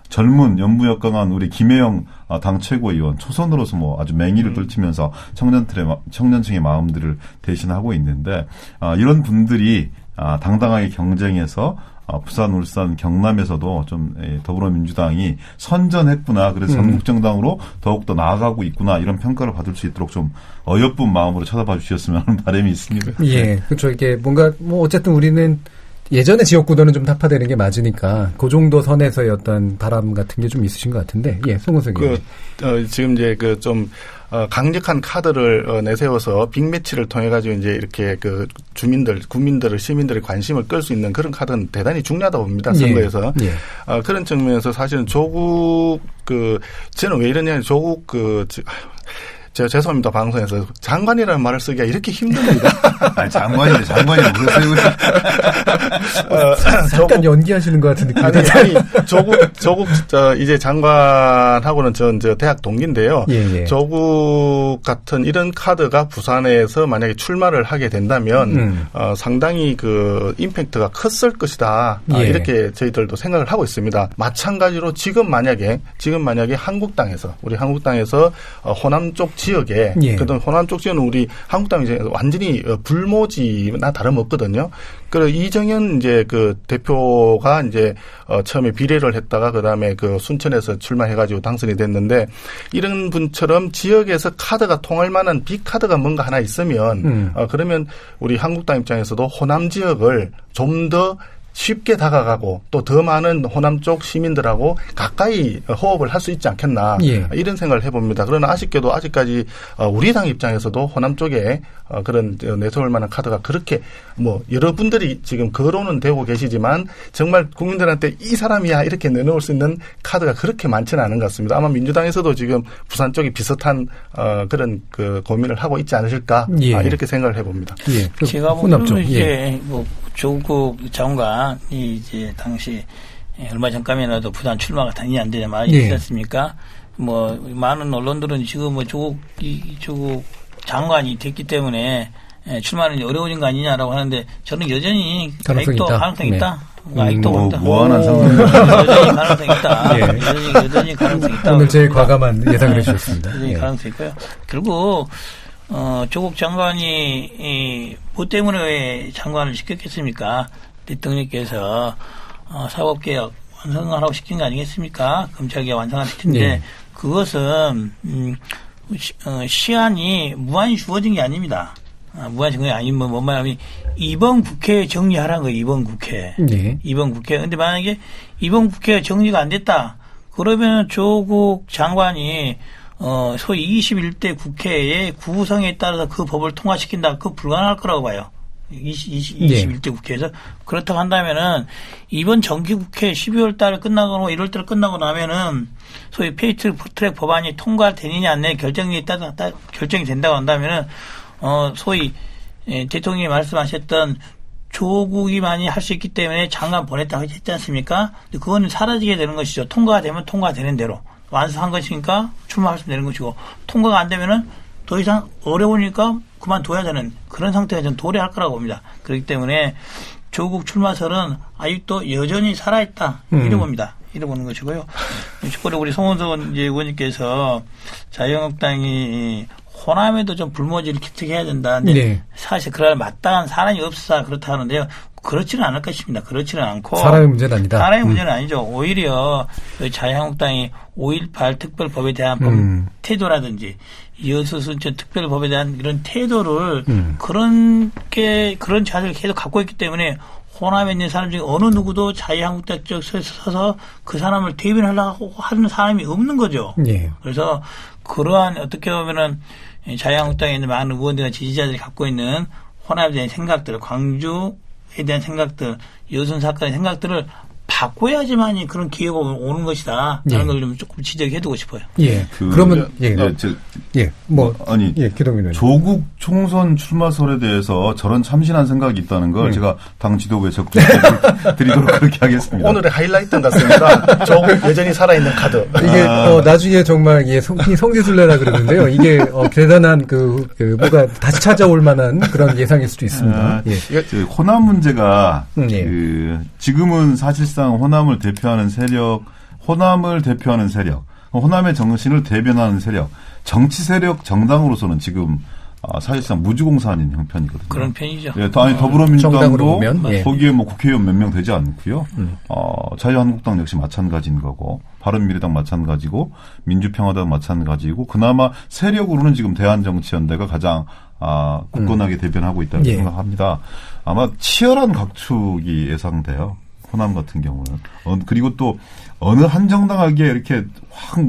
젊은 연무역강한 우리 김혜영 당 최고위원 초선으로서 뭐 아주 맹위를 떨치면서 청년층의 마음들을 대신하고 있는데 이런 분들이 당당하게 경쟁해서 부산, 울산, 경남에서도 좀 더불어민주당이 선전했구나. 그래서 전국정당으로 더욱더 나아가고 있구나. 이런 평가를 받을 수 있도록 좀 어여쁜 마음으로 쳐다봐 주셨으면 하는 바람이 있습니다. 예, 그렇죠. 이게 뭔가 어쨌든 우리는 예전에 지역구도는 좀 타파되는 게 맞으니까 그 정도 선에서의 어떤 바람 같은 게 좀 있으신 것 같은데, 송은석 의원님. 지금 이제 좀 강력한 카드를 내세워서 빅매치를 통해 가지고 이제 이렇게 국민들을 시민들의 관심을 끌 수 있는 그런 카드는 대단히 중요하다고 봅니다. 선거에서. 그런 측면에서 사실은 조국 저는 왜 이러냐면 조국 제가 죄송합니다. 방송에서 장관이라는 말을 쓰기가 이렇게 힘듭니다. 아니, 장관이 그러세요. 잠깐 연기하시는 것 같은 느낌이 아니, 조국 이제 장관하고는 저 대학 동기인데요. 예. 조국 같은 이런 카드가 부산에서 만약에 출마를 하게 된다면 상당히 그 임팩트가 컸을 것이다. 예. 이렇게 저희들도 생각을 하고 있습니다. 마찬가지로 지금 만약에 우리 한국당에서 호남 쪽 지역에 예. 그동안 호남 쪽 지역은 우리 한국당이 이제 완전히 불모지나 다름없거든요. 그리고 이정현 이제 그 대표가 이제 처음에 비례를 했다가 그다음에 그 순천에서 출마해가지고 당선이 됐는데 이런 분처럼 지역에서 카드가 통할 만한 빅카드가 뭔가 하나 있으면 그러면 우리 한국당 입장에서도 호남 지역을 좀 더 쉽게 다가가고 또 더 많은 호남 쪽 시민들하고 가까이 호흡을 할 수 있지 않겠나 예. 이런 생각을 해봅니다. 그러나 아쉽게도 아직까지 우리 당 입장에서도 호남 쪽에 그런 내세울 만한 카드가 그렇게 뭐 여러분들이 지금 거론은 되고 계시지만 정말 국민들한테 이 사람이야 이렇게 내놓을 수 있는 카드가 그렇게 많지는 않은 것 같습니다. 아마 민주당에서도 지금 부산 쪽이 비슷한 그런 그 고민을 하고 있지 않으실까 예. 이렇게 생각을 해봅니다. 예. 제가 보기에는 이제 뭐 조국 장관이 이제 당시 얼마 전까지라도 부산 출마가 당연히 안 되냐 말이 있지 않습니까? 뭐 많은 언론들은 지금 뭐 조국 장관이 됐기 때문에 출마는 어려워진 거 아니냐라고 하는데 저는 여전히 가능성이 있다. 아직도 무한한 상황. 여전히 가능성이 있다. 여전히 가능성이 있다. 오늘 제일 과감한 예상을 해주셨습니다. 여전히 가능성이 있고요. 결국 조국 장관이 뭐 때문에 왜 장관을 시켰겠습니까? 대통령께서 사법개혁 완성하라고 시킨 거 아니겠습니까? 검찰개혁 완성하라고 시킨데 그것은 시한이 무한히 주어진 게 아닙니다. 무한히 주어진 게 아니면 뭔 말하면 이번 국회에 정리하라는 거예요. 이번 국회. 이번 국회. 근데 만약에 이번 국회가 정리가 안 됐다. 그러면 조국 장관이 소위 21대 국회의 구성에 따라서 그 법을 통과시킨다. 그거 불가능할 거라고 봐요. 21대 국회에서. 그렇다고 한다면은, 이번 정기국회 12월 달에 끝나고, 1월 달에 끝나고 나면은, 소위 페이트트랙 법안이 통과되느냐, 안 되느냐 결정이 된다고 한다면은, 소위, 대통령이 말씀하셨던 조국이 많이 할 수 있기 때문에 장관 보냈다고 했지 않습니까? 근데 그거는 사라지게 되는 것이죠. 통과가 되면 통과되는 대로. 완수한 것이니까 출마할 수 되는 것이고 통과가 안 되면은 더 이상 어려우니까 그만둬야 되는 그런 상태가 좀 도래할 거라고 봅니다. 그렇기 때문에 조국 출마설은 아직도 여전히 살아있다. 이래 봅니다. 이래 보는 것이고요. 추가로 우리 송원석 의원님께서 자유한국당이 호남에도 좀 불모지를 기특해야 된다. 근데 사실 그럴 마땅한 사람이 없어서 그렇다 하는데요. 그렇지는 않을 것입니다. 그렇지는 않고. 사람의 문제는 아니다. 사람의 문제는 아니죠. 오히려 자유한국당이 5.18 특별법에 대한 태도라든지 여수 순천 특별법에 대한 이런 태도를 그런 자세를 계속 갖고 있기 때문에 호남에 있는 사람 중에 어느 누구도 자유한국당 쪽에 서서 그 사람을 대변하려고 하는 사람이 없는 거죠. 그래서 그러한 어떻게 보면은 자유한국당에 있는 많은 의원들과 지지자들이 갖고 있는 호남에 대한 생각들, 광주에 대한 생각들, 여순 사건의 생각들을 바꿔야지만이 그런 기회가 오는 것이다. 라는 걸 좀 조금 지적해두고 싶어요. 그러면 기동민 조국 총선 출마설에 대해서 저런 참신한 생각이 있다는 걸 제가 당 지도부에 적극 드리도록 그렇게 하겠습니다. 오늘의 하이라이트 같습니다. 조국 여전히 살아있는 카드. 이게 나중에 정말 성지순례라 그러는데요. 이게 대단한 뭐가 다시 찾아올 만한 그런 예상일 수도 있습니다. 호남 문제가 지금은 사실상 호남을 대표하는 세력, 호남의 정신을 대변하는 세력, 정치 세력 정당으로서는 지금 사실상 무주공산인 형편이거든요. 그런 편이죠. 더불어민주당도 거기에 뭐 국회의원 몇 명 되지 않고요. 자유한국당 역시 마찬가지인 거고, 바른미래당 마찬가지고, 민주평화당 마찬가지고, 그나마 세력으로는 지금 대한정치연대가 가장 굳건하게 대변하고 있다고 생각합니다. 아마 치열한 각축이 예상돼요. 호남 같은 경우는. 그리고 또 어느 한 정당에게 이렇게 확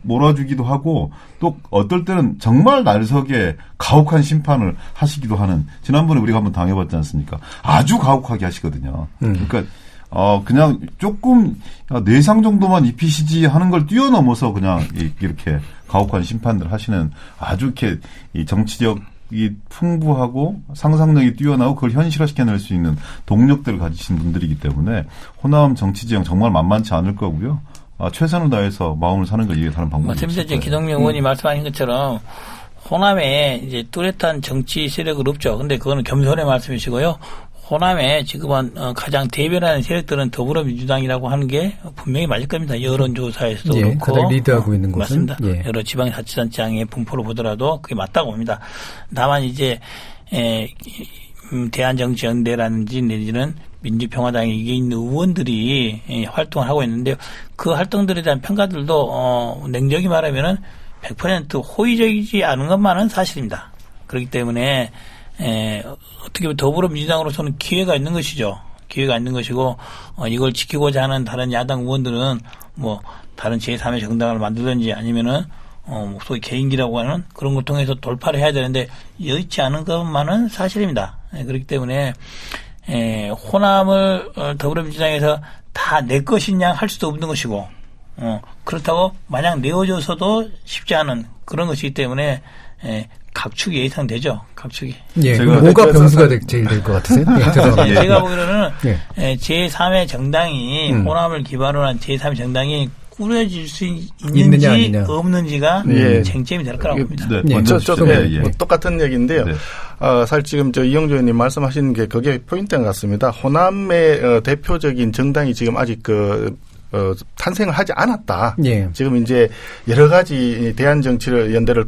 몰아주기도 하고 또 어떨 때는 정말 날석에 가혹한 심판을 하시기도 하는, 지난번에 우리가 한번 당해봤지 않습니까? 아주 가혹하게 하시거든요. 그러니까 그냥 조금 내상 정도만 입히시지 하는 걸 뛰어넘어서 그냥 이렇게 가혹한 심판들 하시는 아주 이렇게 이 정치력이 풍부하고 상상력이 뛰어나고 그걸 현실화시켜낼 수 있는 동력들을 가지신 분들이기 때문에 호남 정치 지형 정말 만만치 않을 거고요. 최선을 다해서 마음을 사는 걸 이해하는 방법이 없을 맞습니다. 거예요. 기동명 의원이 말씀하신 것처럼 호남에 이제 뚜렷한 정치 세력은 없죠. 근데 그거는 겸손의 말씀이시고요. 호남에 지금은 가장 대변하는 세력들은 더불어민주당이라고 하는 게 분명히 맞을 겁니다. 여론조사에서도 그렇고. 가장 리드하고 있는 곳은. 맞습니다. 여러 지방자치단체장의 분포를 보더라도 그게 맞다고 봅니다. 다만 이제 대한정치연대라든지 내지는 민주평화당에 이게 있는 의원들이 활동을 하고 있는데요. 그 활동들에 대한 평가들도 냉정히 말하면은 100% 호의적이지 않은 것만은 사실입니다. 그렇기 때문에 어떻게 보면 더불어민주당으로서는 기회가 있는 것이죠. 기회가 있는 것이고 이걸 지키고자 하는 다른 야당 의원들은 뭐 다른 제3의 정당을 만들든지 아니면은 소위 개인기라고 하는 그런 걸 통해서 돌파를 해야 되는데 여의치 않은 것만은 사실입니다. 그렇기 때문에 호남을 더불어민주당에서 다 내 것이냐 할 수도 없는 것이고 그렇다고 마냥 내어줘서도 쉽지 않은 그런 것이기 때문에 각축이 예상되죠. 각축이. 예. 뭐가 변수가 제일 될 것 같으세요? 예, 제가 보기로는 제3의 정당이 호남을 기반으로 한 제3의 정당이 꾸려질 수 있는지 없는지가 쟁점이 될 거라고 봅니다. 뭐 똑같은 얘기인데요. 사실 지금 이영조 의원님 말씀하시는 게 그게 포인트인 것 같습니다. 호남의 대표적인 정당이 지금 아직 탄생을 하지 않았다. 예. 지금 이제 여러 가지 대한정치를 연대를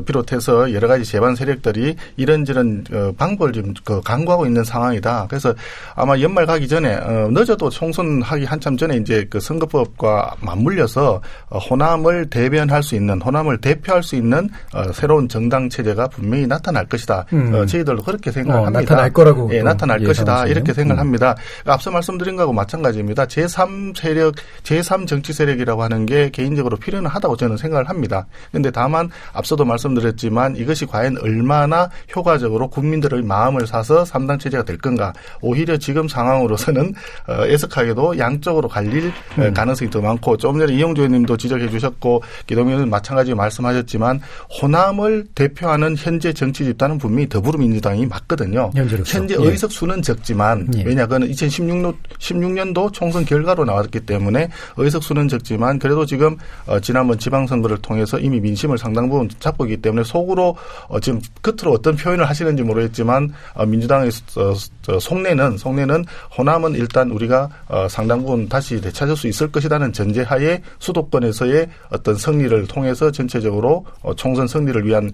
비롯해서 여러 가지 제반 세력들이 이런저런 방법을 좀 강구하고 있는 상황이다. 그래서 아마 연말 가기 전에 늦어도 총선하기 한참 전에 이제 그 선거법과 맞물려서 호남을 대변할 수 있는 호남을 대표할 수 있는 새로운 정당 체제가 분명히 나타날 것이다. 저희들도 그렇게 생각합니다. 나타날 거라고. 나타날 것이다. 이렇게 생각합니다. 앞서 말씀드린 거하고 마찬가지입니다. 제3 세력 제3 정치 세력이라고 하는 게 개인적으로 필요는 하다고 저는 생각을 합니다. 그런데 다만 앞서도 말씀드렸지만 이것이 과연 얼마나 효과적으로 국민들의 마음을 사서 3당 체제가 될 건가. 오히려 지금 상황으로서는 애석하게도 양쪽으로 갈릴 가능성이 더 많고 조금 전에 이영조 의원님도 지적해 주셨고 기동현 의원은 마찬가지로 말씀하셨지만 호남을 대표하는 현재 정치 집단은 분명히 더불어민주당이 맞거든요. 현재 의석수는 적지만 왜냐 그거는 2016년도 총선 결과로 나왔기 때문에 의석수는 적지만 그래도 지금 지난번 지방선거를 통해서 이미 민심을 상당 부분 잡고 있기 때문에 속으로 지금 겉으로 어떤 표현을 하시는지 모르겠지만 민주당의 속내는 호남은 일단 우리가 상당 부분 다시 되찾을 수 있을 것이라는 전제하에 수도권에서의 어떤 승리를 통해서 전체적으로 총선 승리를 위한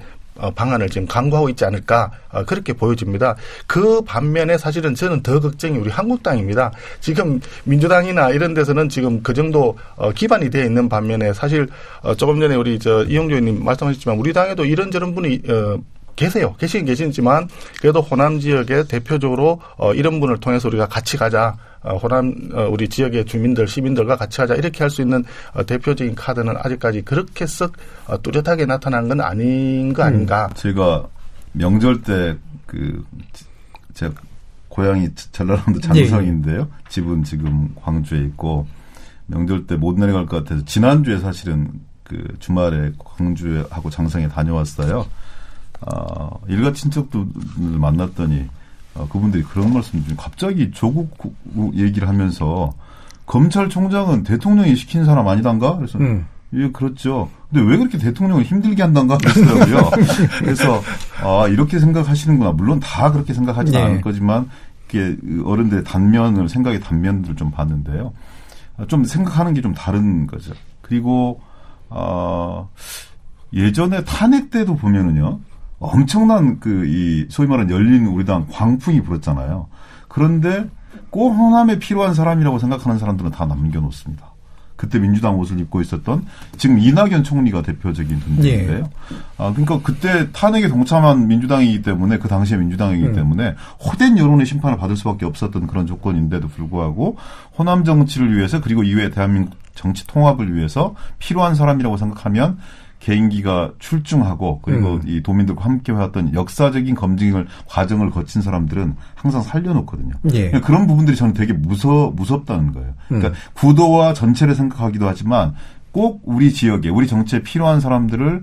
방안을 지금 강구하고 있지 않을까 그렇게 보여집니다. 그 반면에 사실은 저는 더 걱정이 우리 한국당입니다. 지금 민주당이나 이런 데서는 지금 그 정도 기반이 되어 있는 반면에 사실 조금 전에 우리 이영조 의원님 말씀하셨지만 우리 당에도 이런저런 분이 계시긴 계시지만 그래도 호남 지역에 대표적으로 이런 분을 통해서 우리가 같이 가자. 호남 우리 지역의 주민들 시민들과 같이 하자 이렇게 할 수 있는 대표적인 카드는 아직까지 그렇게 썩 뚜렷하게 나타난 건 아닌 거 아닌가. 제가 명절 때 제가 고향이 전라남도 장성인데요. 집은 지금 광주에 있고 명절 때 못 내려갈 것 같아서 지난주에 사실은 주말에 광주하고 장성에 다녀왔어요. 일가 친척들 만났더니 그분들이 그런 말씀 중 갑자기 조국 얘기를 하면서 검찰총장은 대통령이 시킨 사람 아니단가? 그래서 예, 그렇죠. 근데 왜 그렇게 대통령을 힘들게 한단가? 그랬더라고요. 그래서 이렇게 생각하시는구나. 물론 다 그렇게 생각하지는 않을 거지만 이게 어른들의 생각의 단면들을 좀 봤는데요. 좀 생각하는 게 좀 다른 거죠. 그리고 예전에 탄핵 때도 보면은요. 엄청난 소위 말하는 열린 우리당 광풍이 불었잖아요. 그런데 꼭 호남에 필요한 사람이라고 생각하는 사람들은 다 남겨놓습니다. 그때 민주당 옷을 입고 있었던 지금 이낙연 총리가 대표적인 분들인데요. 그러니까 그때 탄핵에 동참한 민주당이기 때문에 그 당시에 민주당이기 때문에 호된 여론의 심판을 받을 수밖에 없었던 그런 조건인데도 불구하고 호남 정치를 위해서 그리고 이후에 대한민국 정치 통합을 위해서 필요한 사람이라고 생각하면 개인기가 출중하고 그리고 이 도민들과 함께 해왔던 역사적인 과정을 거친 사람들은 항상 살려놓거든요. 예. 그런 부분들이 저는 되게 무섭다는 거예요. 그러니까 구도와 전체를 생각하기도 하지만 꼭 우리 지역에 우리 정치에 필요한 사람들을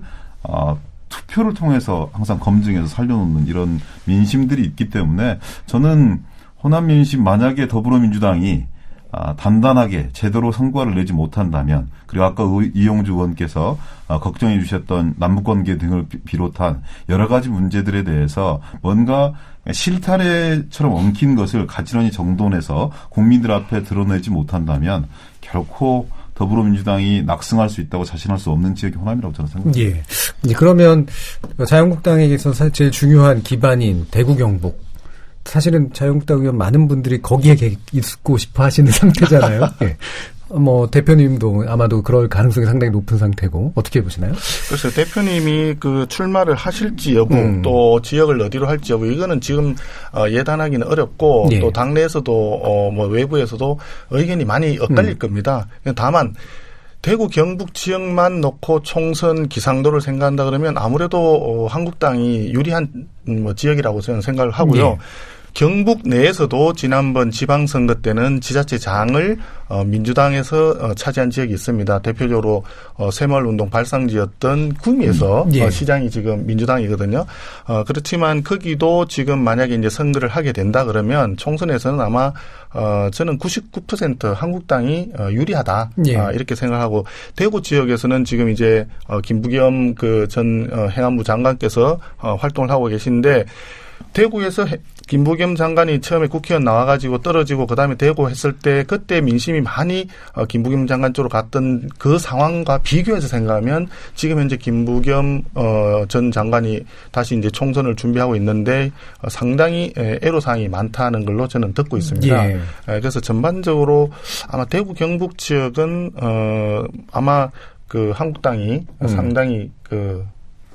투표를 통해서 항상 검증해서 살려놓는 이런 민심들이 있기 때문에 저는 호남 민심 만약에 더불어민주당이 단단하게 제대로 성과를 내지 못한다면 그리고 아까 이용주 의원께서 걱정해 주셨던 남북관계 등을 비롯한 여러 가지 문제들에 대해서 뭔가 실타래처럼 엉킨 것을 가지런히 정돈해서 국민들 앞에 드러내지 못한다면 결코 더불어민주당이 낙승할 수 있다고 자신할 수 없는 지역이 호남이라고 저는 생각합니다. 예. 그러면 자유한국당에게서 제일 중요한 기반인 대구 경북 사실은 자유한국당 의원 많은 분들이 거기에 있고 싶어 하시는 상태잖아요. 예. 대표님도 아마도 그럴 가능성이 상당히 높은 상태고, 어떻게 보시나요? 그래서 대표님이 출마를 하실지 여부, 또 지역을 어디로 할지 여부, 이거는 지금, 예단하기는 어렵고, 예. 또 당내에서도, 외부에서도 의견이 많이 엇갈릴 겁니다. 다만, 대구 경북 지역만 놓고 총선 기상도를 생각한다 그러면 아무래도 한국당이 유리한 지역이라고 저는 생각을 하고요. 예. 경북 내에서도 지난번 지방선거 때는 지자체장을 민주당에서 차지한 지역이 있습니다. 대표적으로 새마을운동 발상지였던 구미에서 예. 시장이 지금 민주당이거든요. 그렇지만 거기도 지금 만약에 이제 선거를 하게 된다 그러면 총선에서는 아마 저는 99% 한국당이 유리하다. 예. 이렇게 생각하고 대구 지역에서는 지금 이제 김부겸 전 행안부 장관께서 활동을 하고 계신데 대구에서 김부겸 장관이 처음에 국회의원 나와가지고 떨어지고 그다음에 대구 했을 때 그때 민심이 많이 김부겸 장관 쪽으로 갔던 그 상황과 비교해서 생각하면 지금 현재 김부겸 전 장관이 다시 이제 총선을 준비하고 있는데 상당히 애로사항이 많다는 걸로 저는 듣고 있습니다. 예. 그래서 전반적으로 아마 대구 경북 지역은 아마 한국당이 상당히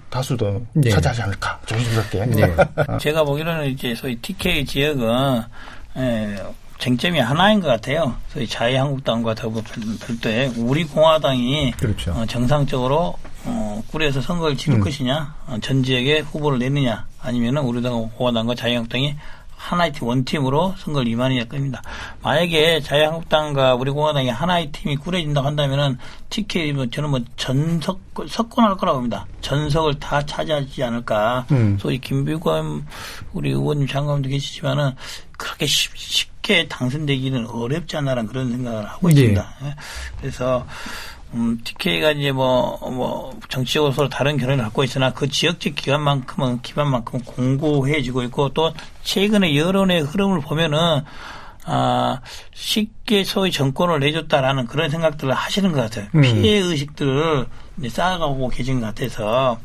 다수도 예. 차지하지 않을까 조심스럽게. 예. 제가 보기로는 이제 소위 TK 지역은 쟁점이 하나인 것 같아요. 소위 자유한국당과 더불어 별도의 우리 공화당이 그렇죠. 정상적으로 꾸려서 선거를 치를 것이냐, 전 지역에 후보를 내느냐, 아니면은 우리 공화당과 자유한국당이 하나의 팀, 원팀으로 선거를 임하느냐 겁니다. 만약에 자유한국당과 우리 공화당이 하나의 팀이 꾸려진다고 한다면은 TK, 저는 석권할 거라고 봅니다. 전석을 다 차지하지 않을까. 소위 김부겸 우리 의원님 장관도 계시지만은 그렇게 쉽게 당선되기는 어렵지 않나라는 그런 생각을 하고 있습니다. 예. 그래서, TK가 이제 정치적으로 서로 다른 견해를 갖고 있으나 그 지역적 기반만큼은 공고해지고 있고 또 최근에 여론의 흐름을 보면은, 쉽게 소위 정권을 내줬다라는 그런 생각들을 하시는 것 같아요. 피해의식들을 이제 쌓아가고 계신 것 같아서,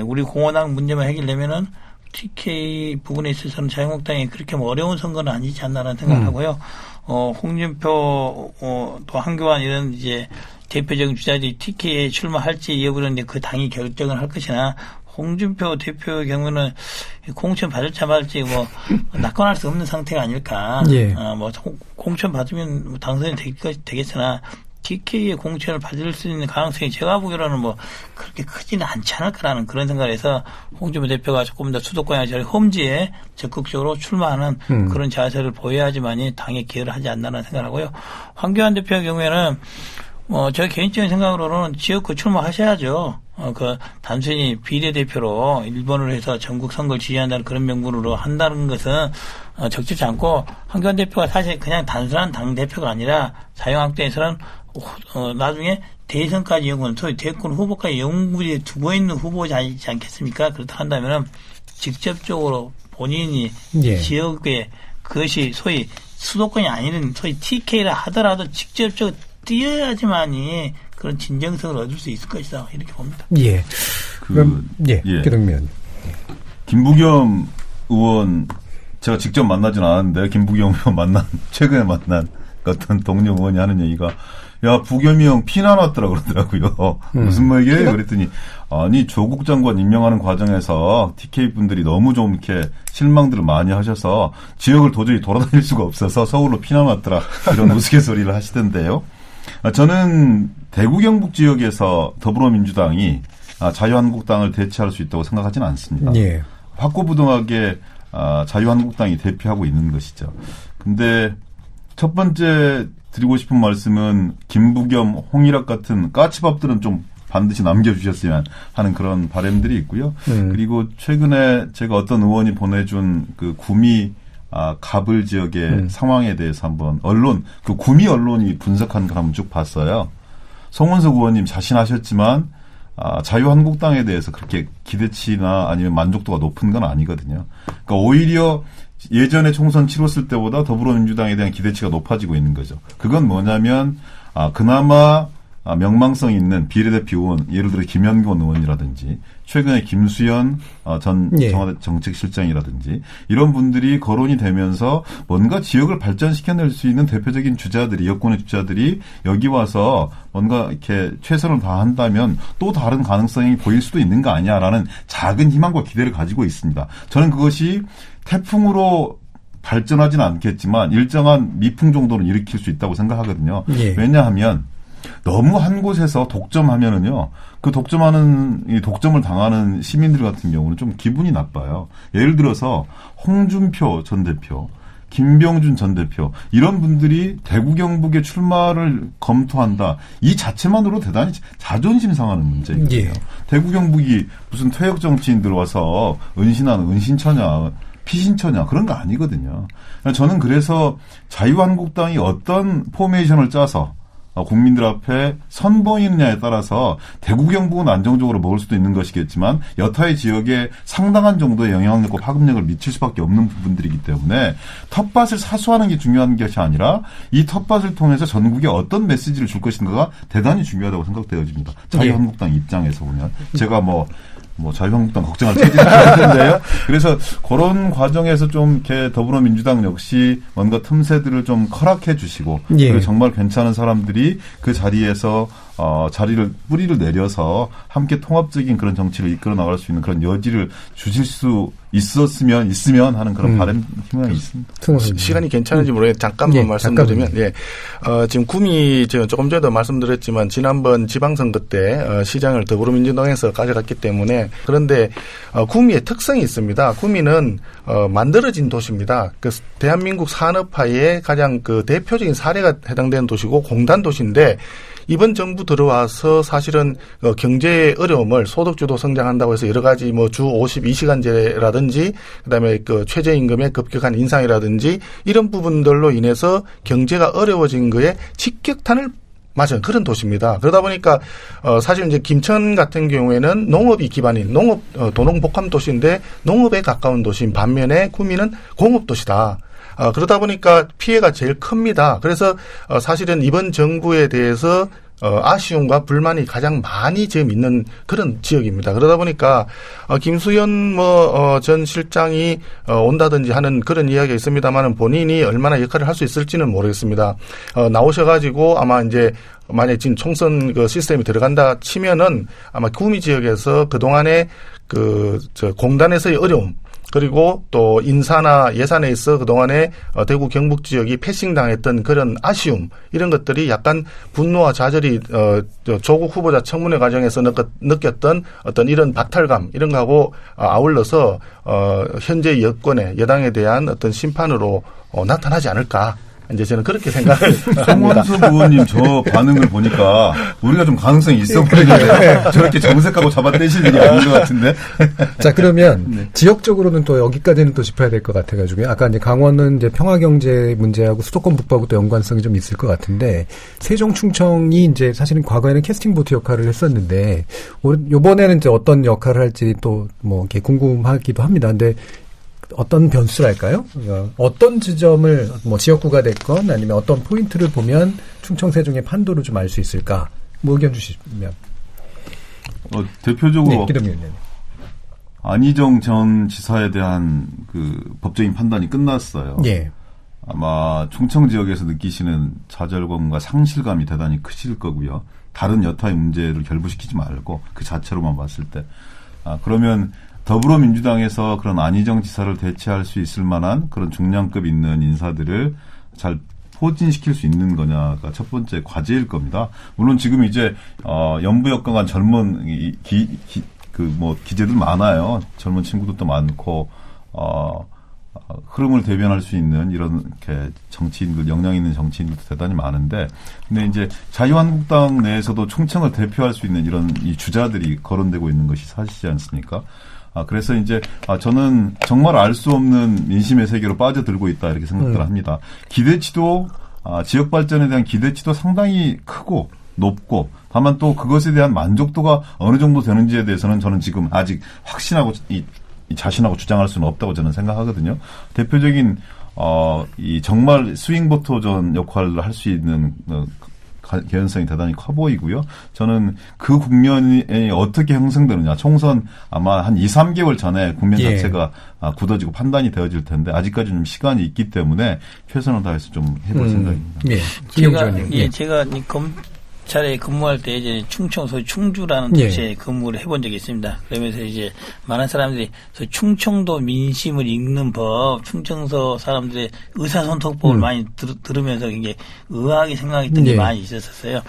우리 공화당 문제만 해결되면은 TK 부분에 있어서는 자유한국당이 그렇게 어려운 선거는 아니지 않나라는 생각을 하고요. 홍준표, 또 한교안 이런 이제 대표적인 주자들이 TK에 출마할지 여부는 이제 그 당이 결정을 할 것이나 홍준표 대표의 경우는 공천 받을지 말지 낙관할 수 없는 상태가 아닐까. 예. 공천 받으면 당선이 되겠으나 TK의 공천을 받을 수 있는 가능성이 제가 보기로는 그렇게 크지는 않지 않을까라는 그런 생각을 해서 홍준표 대표가 조금 더 수도권이 아니라 험지에 적극적으로 출마하는 그런 자세를 보여야지만이 당에 기여를 하지 않나라는 생각을 하고요. 황교안 대표의 경우에는 제 개인적인 생각으로는 지역구 출마하셔야죠. 단순히 비례대표로 1번으로 해서 전국 선거를 지지한다는 그런 명분으로 한다는 것은 적절치 않고 황교안 대표가 사실 그냥 단순한 당대표가 아니라 자유한국당에서는 나중에 대선까지 연구는 소위 대권 후보까지 연구에 두고 있는 후보지 않겠습니까? 그렇다 한다면 직접적으로 본인이 예. 지역에 그것이 소위 수도권이 아니는 소위 TK라 하더라도 직접적으로 뛰어야지만이 그런 진정성을 얻을 수 있을 것이다 이렇게 봅니다. 예. 그럼 그러면 김부겸 의원 제가 직접 만나진 않았는데 김부겸 의원 최근에 만난 어떤 동료 의원이 하는 얘기가 야 부겸이 형 피난 왔더라 그러더라고요. 무슨 얘기예요? 그랬더니 아니 조국 장관 임명하는 과정에서 TK 분들이 너무 좀 이렇게 실망들을 많이 하셔서 지역을 도저히 돌아다닐 수가 없어서 서울로 피난 왔더라 이런 우스갯소리를 하시던데요. 저는 대구 경북 지역에서 더불어민주당이 자유한국당을 대체할 수 있다고 생각하지는 않습니다. 예. 확고부동하게 자유한국당이 대표하고 있는 것이죠. 근데 첫 번째 드리고 싶은 말씀은 김부겸, 홍일학 같은 까치밥들은 좀 반드시 남겨주셨으면 하는 그런 바람들이 있고요. 그리고 최근에 제가 어떤 의원이 보내준 그 구미 갑을 지역의 상황에 대해서 한번 그 구미 언론이 분석한 걸 한번 쭉 봤어요. 송원석 의원님 자신하셨지만 자유한국당에 대해서 그렇게 기대치나 아니면 만족도가 높은 건 아니거든요. 그러니까 오히려 예전에 총선 치렀을 때보다 더불어민주당에 대한 기대치가 높아지고 있는 거죠. 그건 뭐냐면 그나마 명망성 있는 비례대표 의원, 예를 들어 김현권 의원이라든지 최근에 김수현 전 청와대 정책실장이라든지 이런 분들이 거론이 되면서 뭔가 지역을 발전시켜낼 수 있는 대표적인 주자들이, 여권의 주자들이 여기 와서 뭔가 이렇게 최선을 다한다면 또 다른 가능성이 보일 수도 있는 거 아니야라는 작은 희망과 기대를 가지고 있습니다. 저는 그것이 태풍으로 발전하지는 않겠지만 일정한 미풍 정도는 일으킬 수 있다고 생각하거든요. 예. 왜냐하면 너무 한 곳에서 독점하면은요, 그 독점을 당하는 시민들 같은 경우는 좀 기분이 나빠요. 예를 들어서 홍준표 전 대표, 김병준 전 대표 이런 분들이 대구 경북에 출마를 검토한다. 이 자체만으로 대단히 자존심 상하는 문제거든요. 예. 대구 경북이 무슨 퇴역 정치인들 와서 은신하는 은신처냐, 피신처냐 그런 거 아니거든요. 저는 그래서 자유한국당이 어떤 포메이션을 짜서 국민들 앞에 선보이느냐에 따라서 대구 경북은 안정적으로 먹을 수도 있는 것이겠지만 여타의 지역에 상당한 정도의 영향력과 파급력을 미칠 수밖에 없는 부분들이기 때문에 텃밭을 사수하는 게 중요한 것이 아니라 이 텃밭을 통해서 전국에 어떤 메시지를 줄 것인가가 대단히 중요하다고 생각되어집니다. 자유한국당 입장에서 보면 제가 자유한국당 걱정할 체질이 있는데요. 그래서 그런 과정에서 좀 이렇게 더불어민주당 역시 뭔가 틈새들을 좀 허락해 주시고 그리고 정말 괜찮은 사람들이 그 자리에서 뿌리를 내려서 함께 통합적인 그런 정치를 이끌어 나갈 수 있는 그런 여지를 주실 수 있으면 하는 그런 바람 희망이 있습니다. 시간이 괜찮은지 모르겠는데 잠깐만 말씀드리면, 지금 구미 제가 조금 전에도 말씀드렸지만 지난번 지방선거 때 시장을 더불어민주당에서 가져갔기 때문에 그런데 구미의 특성이 있습니다. 구미는 만들어진 도시입니다. 그 대한민국 산업화의 가장 그 대표적인 사례가 해당되는 도시고 공단 도시인데. 이번 정부 들어와서 사실은 경제의 어려움을 소득주도 성장한다고 해서 여러 가지 주 52시간제라든지 그다음에 그 최저임금의 급격한 인상이라든지 이런 부분들로 인해서 경제가 어려워진 거에 직격탄을 맞은 그런 도시입니다. 그러다 보니까 사실 이제 김천 같은 경우에는 농업이 기반인 도농복합 도시인데 농업에 가까운 도시인 반면에 구미는 공업 도시다. 그러다 보니까 피해가 제일 큽니다. 그래서 사실은 이번 정부에 대해서 아쉬움과 불만이 가장 많이 지금 있는 그런 지역입니다. 그러다 보니까 김수현 전 실장이 온다든지 하는 그런 이야기가 있습니다만은 본인이 얼마나 역할을 할 수 있을지는 모르겠습니다. 나오셔가지고 아마 이제 만약에 지금 총선 그 시스템이 들어간다 치면은 아마 구미 지역에서 그동안에 공단에서의 어려움 그리고 또 인사나 예산에 있어 그동안에 대구 경북 지역이 패싱당했던 그런 아쉬움 이런 것들이 약간 분노와 좌절이 조국 후보자 청문회 과정에서 느꼈던 어떤 이런 박탈감 이런 거하고 아울러서 현재 여당에 대한 어떤 심판으로 나타나지 않을까. 이제 저는 그렇게 생각을 합니다. 송원석 의원님 저 반응을 보니까 우리가 좀 가능성이 있어 보이는데 저렇게 정색하고 잡아떼실 일이 아닌 것 같은데. 자, 그러면 지역적으로는 또 여기까지는 또 짚어야 될 것 같아가지고요. 아까 이제 강원은 이제 평화경제 문제하고 수도권 북부하고 또 연관성이 좀 있을 것 같은데 세종 충청이 이제 사실은 과거에는 캐스팅 보트 역할을 했었는데 이번에는 이제 어떤 역할을 할지 또 이렇게 궁금하기도 합니다. 근데 어떤 변수랄까요? 어떤 지점을 지역구가 됐건 아니면 어떤 포인트를 보면 충청 세종의 판도를 좀 알 수 있을까? 의견 주시면. 대표적으로 안희정 전 지사에 대한 그 법적인 판단이 끝났어요. 예. 아마 충청 지역에서 느끼시는 좌절감과 상실감이 대단히 크실 거고요. 다른 여타의 문제를 결부시키지 말고 그 자체로만 봤을 때. 그러면 더불어민주당에서 그런 안희정 지사를 대체할 수 있을 만한 그런 중량급 있는 인사들을 잘 소진시킬 수 있는 거냐가 첫 번째 과제일 겁니다. 물론 지금 이제 연부역강한 젊은 기재들 많아요. 젊은 친구들도 많고 흐름을 대변할 수 있는 이런 이렇게 정치인들, 역량 있는 정치인들도 대단히 많은데, 근데 이제 자유한국당 내에서도 충청을 대표할 수 있는 이런 이 주자들이 거론되고 있는 것이 사실이지 않습니까? 그래서 이제 저는 정말 알 수 없는 민심의 세계로 빠져들고 있다 이렇게 생각을 합니다. 기대치도 지역 발전에 대한 기대치도 상당히 크고 높고, 다만 또 그것에 대한 만족도가 어느 정도 되는지에 대해서는 저는 지금 아직 확신하고 자신하고 주장할 수는 없다고 저는 생각하거든요. 대표적인 이 정말 스윙보터전 역할을 할 수 있는 개연성이 대단히 커 보이고요. 저는 그 국면이 어떻게 형성되느냐. 총선 아마 한 2, 3개월 전에 국면 자체가 굳어지고 판단이 되어질 텐데 아직까지 좀 시간이 있기 때문에 최선을 다해서 좀 해볼 생각입니다. 제가 검찰에 근무할 때 이제 충청 소위 충주라는 도시에 근무를 해본 적이 있습니다. 그러면서 이제 많은 사람들이 충청도 민심을 읽는 법, 충청도 사람들의 의사소통법을 많이 들으면서 이게 의아하게 생각했던 게 많이 있었어요.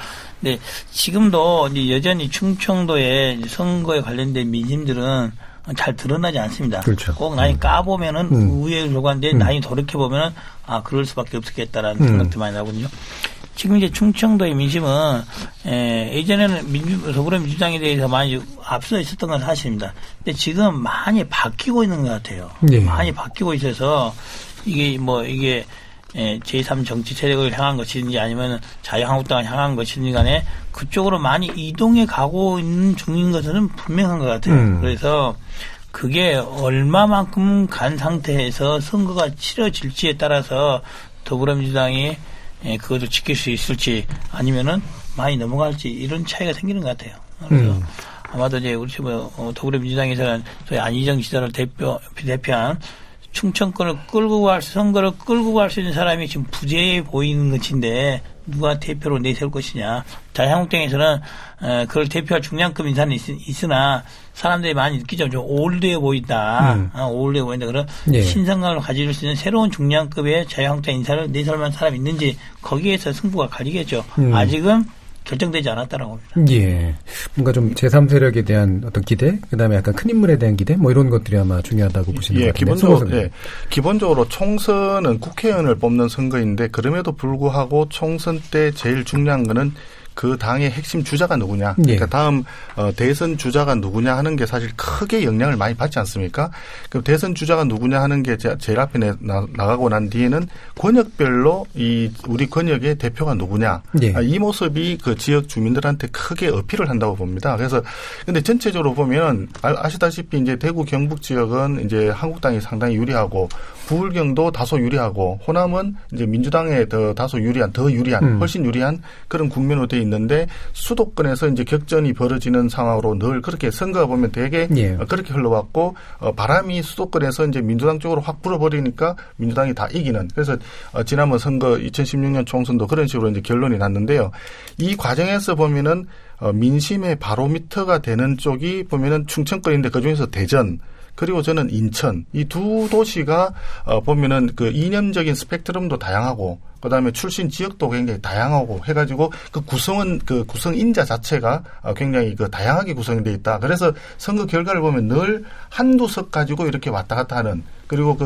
근데 지금도 이제 여전히 충청도의 선거에 관련된 민심들은 잘 드러나지 않습니다. 그렇죠. 꼭 나이 까보면은 의외를 요구하는데 나이 돌이켜보면은 그럴 수밖에 없었겠다라는 생각도 많이 나거든요. 지금 이제 충청도의 민심은 예전에는 더불어민주당에 대해서 많이 앞서 있었던 건 사실입니다. 근데 지금 많이 바뀌고 있는 것 같아요. 많이 바뀌고 있어서 이게 제3 정치 세력을 향한 것이든지 아니면 자유한국당을 향한 것이든지 간에 그쪽으로 많이 이동해 가고 있는 중인 것은 분명한 것 같아요. 그래서 그게 얼마만큼 간 상태에서 선거가 치러질지에 따라서 더불어민주당이 그것을 지킬 수 있을지 아니면은 많이 넘어갈지 이런 차이가 생기는 것 같아요. 그래서 아마도 이제 우리 더불어민주당에서는 소위 안희정 지사를 대표한 충청권을 선거를 끌고 갈 수 있는 사람이 지금 부재해 보이는 것인데 누가 대표로 내세울 것이냐. 자유한국당에서는 그걸 대표할 중량급 인사는 있으나 사람들이 많이 느끼죠. 좀 올드해 보인다. 올드해 보인다. 그런 신선감을 가질 수 있는 새로운 중량급의 자유한국당 인사를 내세울 만한 사람이 있는지 거기에서 승부가 갈리겠죠. 아직은 결정되지 않았다라고 봅니다. 예. 뭔가 좀 제3세력에 대한 어떤 기대, 그다음에 약간 큰 인물에 대한 기대, 이런 것들이 아마 중요하다고 보시는 것 같은데. 기본적으로 총선은 국회의원을 뽑는 선거인데 그럼에도 불구하고 총선 때 제일 중요한 거는 그 당의 핵심 주자가 누구냐. 그러니까 다음 대선 주자가 누구냐 하는 게 사실 크게 영향을 많이 받지 않습니까? 그럼 대선 주자가 누구냐 하는 게 제일 앞에 나가고 난 뒤에는 권역별로 우리 권역의 대표가 누구냐. 이 모습이 그 지역 주민들한테 크게 어필을 한다고 봅니다. 그래서 근데 전체적으로 보면 아시다시피 이제 대구 경북 지역은 이제 한국당이 상당히 유리하고 부울경도 다소 유리하고 호남은 이제 민주당에 다소 유리한, 훨씬 유리한 그런 국면으로 돼 있는데 수도권에서 이제 격전이 벌어지는 상황으로 늘 그렇게 선거가 보면 되게 그렇게 흘러왔고 바람이 수도권에서 이제 민주당 쪽으로 확 불어버리니까 민주당이 다 이기는. 그래서 지난번 선거 2016년 총선도 그런 식으로 이제 결론이 났는데요. 이 과정에서 보면은 민심의 바로미터가 되는 쪽이 보면은 충청권인데 그중에서 대전 그리고 저는 인천 이 두 도시가 보면은 그 이념적인 스펙트럼도 다양하고 그다음에 출신 지역도 굉장히 다양하고 해가지고 그 구성 인자 자체가 굉장히 그 다양하게 구성이 돼 있다. 그래서 선거 결과를 보면 늘 한두 석 가지고 이렇게 왔다 갔다 하는 그리고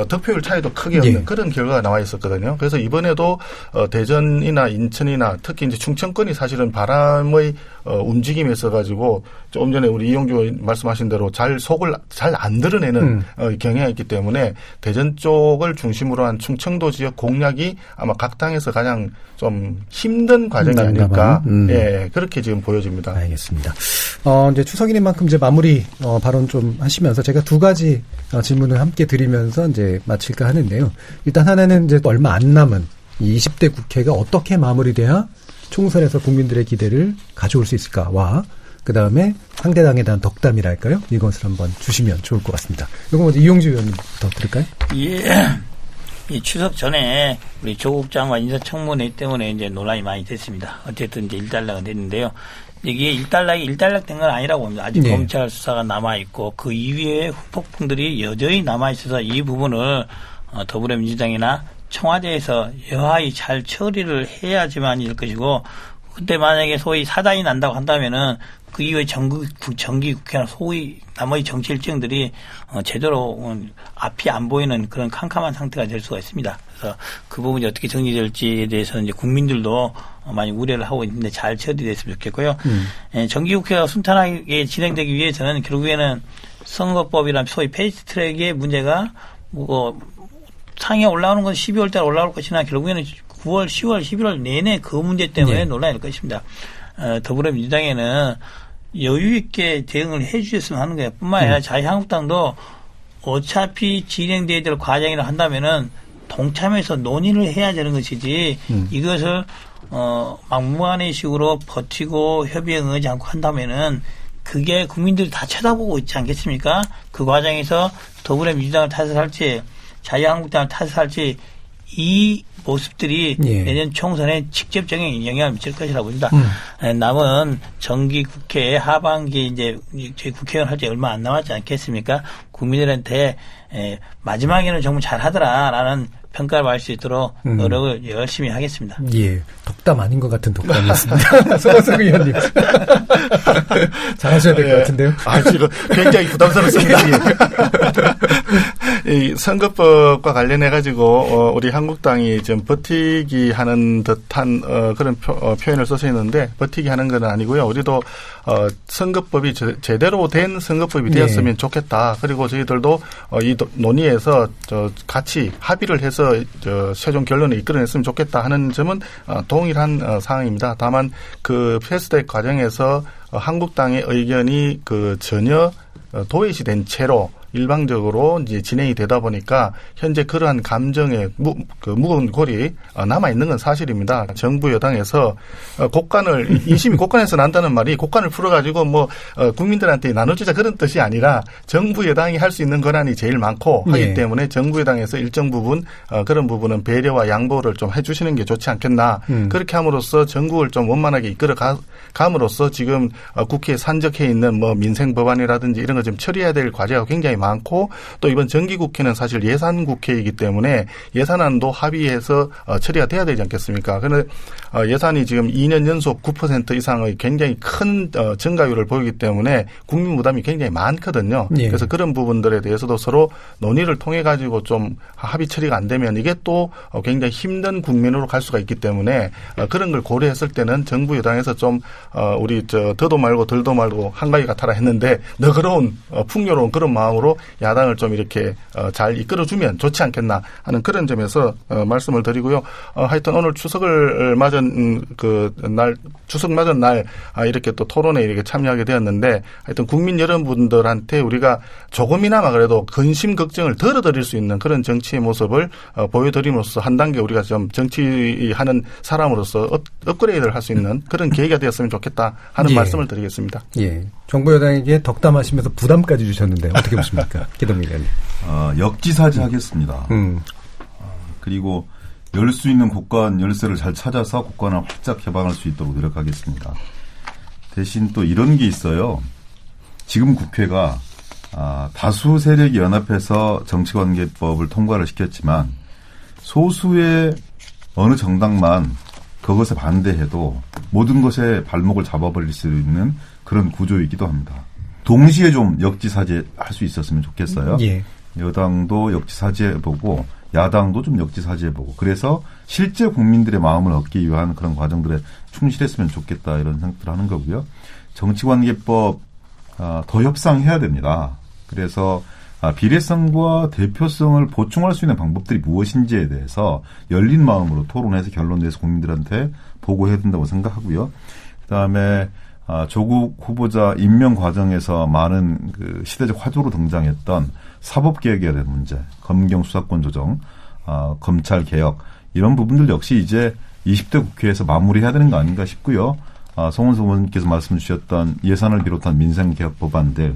득표율 차이도 크게 없는 그런 결과가 나와 있었거든요. 그래서 이번에도 대전이나 인천이나 특히 이제 충청권이 사실은 바람의 움직임이 있어가지고 조금 전에 우리 이용주 말씀하신 대로 속을 잘 안 드러내는 경향이 있기 때문에 대전 쪽을 중심으로 한 충청도 지역 공략이 아마 각 당에서 가장 좀 힘든 과정이 아닐까. 그렇게 지금 보여집니다. 알겠습니다. 이제 추석이인 만큼 이제 마무리 발언 좀 하시면서 제가 두 가지 질문을 함께 드리면서 이제 마칠까 하는데요. 일단 하나는 이제 얼마 안 남은 이 20대 국회가 어떻게 마무리돼야 총선에서 국민들의 기대를 가져올 수 있을까와 그다음에 상대당에 대한 덕담이랄까요? 이것을 한번 주시면 좋을 것 같습니다. 이거 먼저 이용주 의원님부터 들을까요? 이 추석 전에 우리 조국 장관 인사청문회 때문에 이제 논란이 많이 됐습니다. 어쨌든 이제 일단락은 됐는데요. 이게 일단락 된 건 아니라고 봅니다. 아직 검찰 수사가 남아있고 그 이후에 후폭풍들이 여전히 남아있어서 이 부분을 더불어민주당이나 청와대에서 여하이 잘 처리를 해야지만 일 것이고, 그때 만약에 소위 사단이 난다고 한다면은 그 이후에 정기국회나 소위 나머지 정치 일정들이 제대로 앞이 안 보이는 그런 캄캄한 상태가 될 수가 있습니다. 그래서 그 부분이 어떻게 정리될지에 대해서는 이제 국민들도 많이 우려를 하고 있는데 잘 처리됐으면 좋겠고요. 정기국회가 순탄하게 진행되기 위해서는 결국에는 선거법이란 소위 패스트트랙의 문제가 상에 올라오는 건 12월 달에 올라올 것이나 결국에는 9월, 10월, 11월 내내 그 문제 때문에 논란일 것입니다. 더불어민주당에는 여유 있게 대응을 해 주셨으면 하는 거예요. 뿐만 아니라 자유한국당도 어차피 진행돼야 될 과정이라 한다면은 동참해서 논의를 해야 되는 것이지 이것을 막무가내 식으로 버티고 협의에 응하지 않고 한다면은 그게 국민들이 다 쳐다보고 있지 않겠습니까? 그 과정에서 더불어민주당을 탓을할지 자유한국당을 탓을할지 이 모습들이 내년 총선에 직접적인 영향을 미칠 것이라고 봅니다. 남은 정기국회 하반기 이제 저희 국회의원 할 때 얼마 안 남았지 않겠습니까? 국민들한테 마지막에는 정말 잘하더라라는 평가를 받을 수 있도록 노력을 열심히 하겠습니다. 예, 덕담 아닌 것 같은 덕담이었습니다. 손원석 의원님. 잘하셔야 될 것 같은데요. 지금 굉장히 부담스럽습니다. 이 선거법과 관련해가지고 우리 한국당이 좀 버티기 하는 듯한 그런 표현을 써서 있는데 버티기 하는 건 아니고요. 우리도 선거법이 제대로 된 선거법이 되었으면 좋겠다. 그리고 저희들도 이 논의에서 같이 합의를 해서 최종 결론을 이끌어냈으면 좋겠다 하는 점은 동일한 상황입니다. 다만 그 패스트트랙 과정에서 한국당의 의견이 전혀 도외시된 채로 일방적으로 이제 진행이 되다 보니까 현재 그러한 감정의 무거운 골이 남아 있는 건 사실입니다. 정부 여당에서 인심이 곳간에서 난다는 말이 곳간을 풀어가지고 국민들한테 나눠주자 그런 뜻이 아니라 정부 여당이 할 수 있는 권한이 제일 많고 하기 때문에 정부 여당에서 일정 부분 그런 부분은 배려와 양보를 좀 해주시는 게 좋지 않겠나. 그렇게 함으로써 전국을 좀 원만하게 이끌어 감으로써 지금 국회에 산적해 있는 민생 법안이라든지 이런 거 좀 처리해야 될 과제가 굉장히 많고 또 이번 정기국회는 사실 예산국회이기 때문에 예산안도 합의해서 처리가 돼야 되지 않겠습니까? 그런데 예산이 지금 2년 연속 9% 이상의 굉장히 큰 증가율을 보이기 때문에 국민 부담이 굉장히 많거든요. 그래서 그런 부분들에 대해서도 서로 논의를 통해 가지고 좀 합의 처리가 안 되면 이게 또 굉장히 힘든 국면으로 갈 수가 있기 때문에 그런 걸 고려했을 때는 정부 여당에서 좀 우리 더도 말고 덜도 말고 한가위 같아라 했는데 너그러운 풍요로운 그런 마음으로 야당을 좀 이렇게 잘 이끌어주면 좋지 않겠나 하는 그런 점에서 말씀을 드리고요. 하여튼 오늘 추석을 맞은 추석 맞은 날 이렇게 또 토론에 이렇게 참여하게 되었는데 하여튼 국민 여러분들한테 우리가 조금이나마 그래도 근심 걱정을 덜어드릴 수 있는 그런 정치의 모습을 보여드림으로써 한 단계 우리가 좀 정치하는 사람으로서 업그레이드를 할 수 있는 그런 계기가 되었으면 좋겠다 하는 말씀을 드리겠습니다. 예. 정부 여당에게 덕담하시면서 부담까지 주셨는데 어떻게 보십니까? 기동민 의원님. 역지사지 하겠습니다. 그리고 열 수 있는 곳간 열쇠를 잘 찾아서 곳간을 활짝 개방할 수 있도록 노력하겠습니다. 대신 또 이런 게 있어요. 지금 국회가 다수 세력이 연합해서 정치관계법을 통과를 시켰지만 소수의 어느 정당만 그것에 반대해도 모든 것에 발목을 잡아버릴 수 있는 그런 구조이기도 합니다. 동시에 좀 역지사지할 수 있었으면 좋겠어요. 여당도 역지사지해보고 야당도 좀 역지사지해보고 그래서 실제 국민들의 마음을 얻기 위한 그런 과정들에 충실했으면 좋겠다 이런 생각들을 하는 거고요. 정치관계법 더 협상해야 됩니다. 그래서 비례성과 대표성을 보충할 수 있는 방법들이 무엇인지에 대해서 열린 마음으로 토론해서 결론 내서 국민들한테 보고해야 된다고 생각하고요. 그다음에 조국 후보자 임명 과정에서 많은 시대적 화두로 등장했던 사법개혁에 대한 문제, 검경 수사권 조정, 검찰 개혁 이런 부분들 역시 이제 20대 국회에서 마무리해야 되는 거 아닌가 싶고요. 송원석 의원님께서 말씀 주셨던 예산을 비롯한 민생개혁 법안들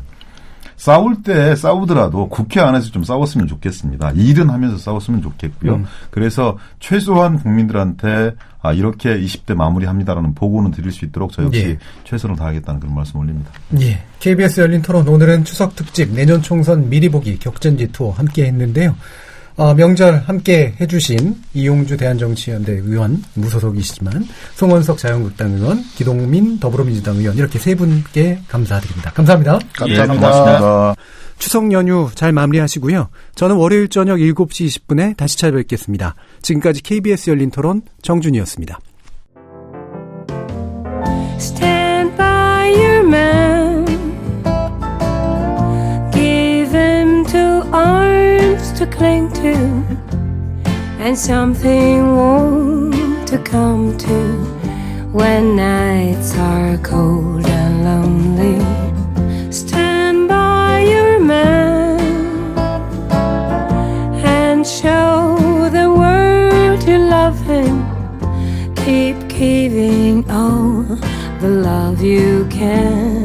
싸울 때 싸우더라도 국회 안에서 좀 싸웠으면 좋겠습니다. 일은 하면서 싸웠으면 좋겠고요. 그래서 최소한 국민들한테 이렇게 20대 마무리합니다라는 보고는 드릴 수 있도록 저 역시 최선을 다하겠다는 그런 말씀 올립니다. 예, KBS 열린 토론 오늘은 추석 특집 내년 총선 미리 보기 격전지 투어 함께 했는데요. 명절 함께 해주신 이용주 대한정치연대 의원, 무소속이시지만 송원석 자유한국당 의원, 기동민 더불어민주당 의원 이렇게 세 분께 감사드립니다. 감사합니다. 감사합니다. 고맙습니다. 추석 연휴 잘 마무리하시고요. 저는 월요일 저녁 7시 20분에 다시 찾아뵙겠습니다. 지금까지 KBS 열린 토론 정준이었습니다. Stand by your man. Give him two arms to cling to, and something warm to come to when nights are cold and lonely. Stand by your man and show the world you love him. Keep giving all the love you can.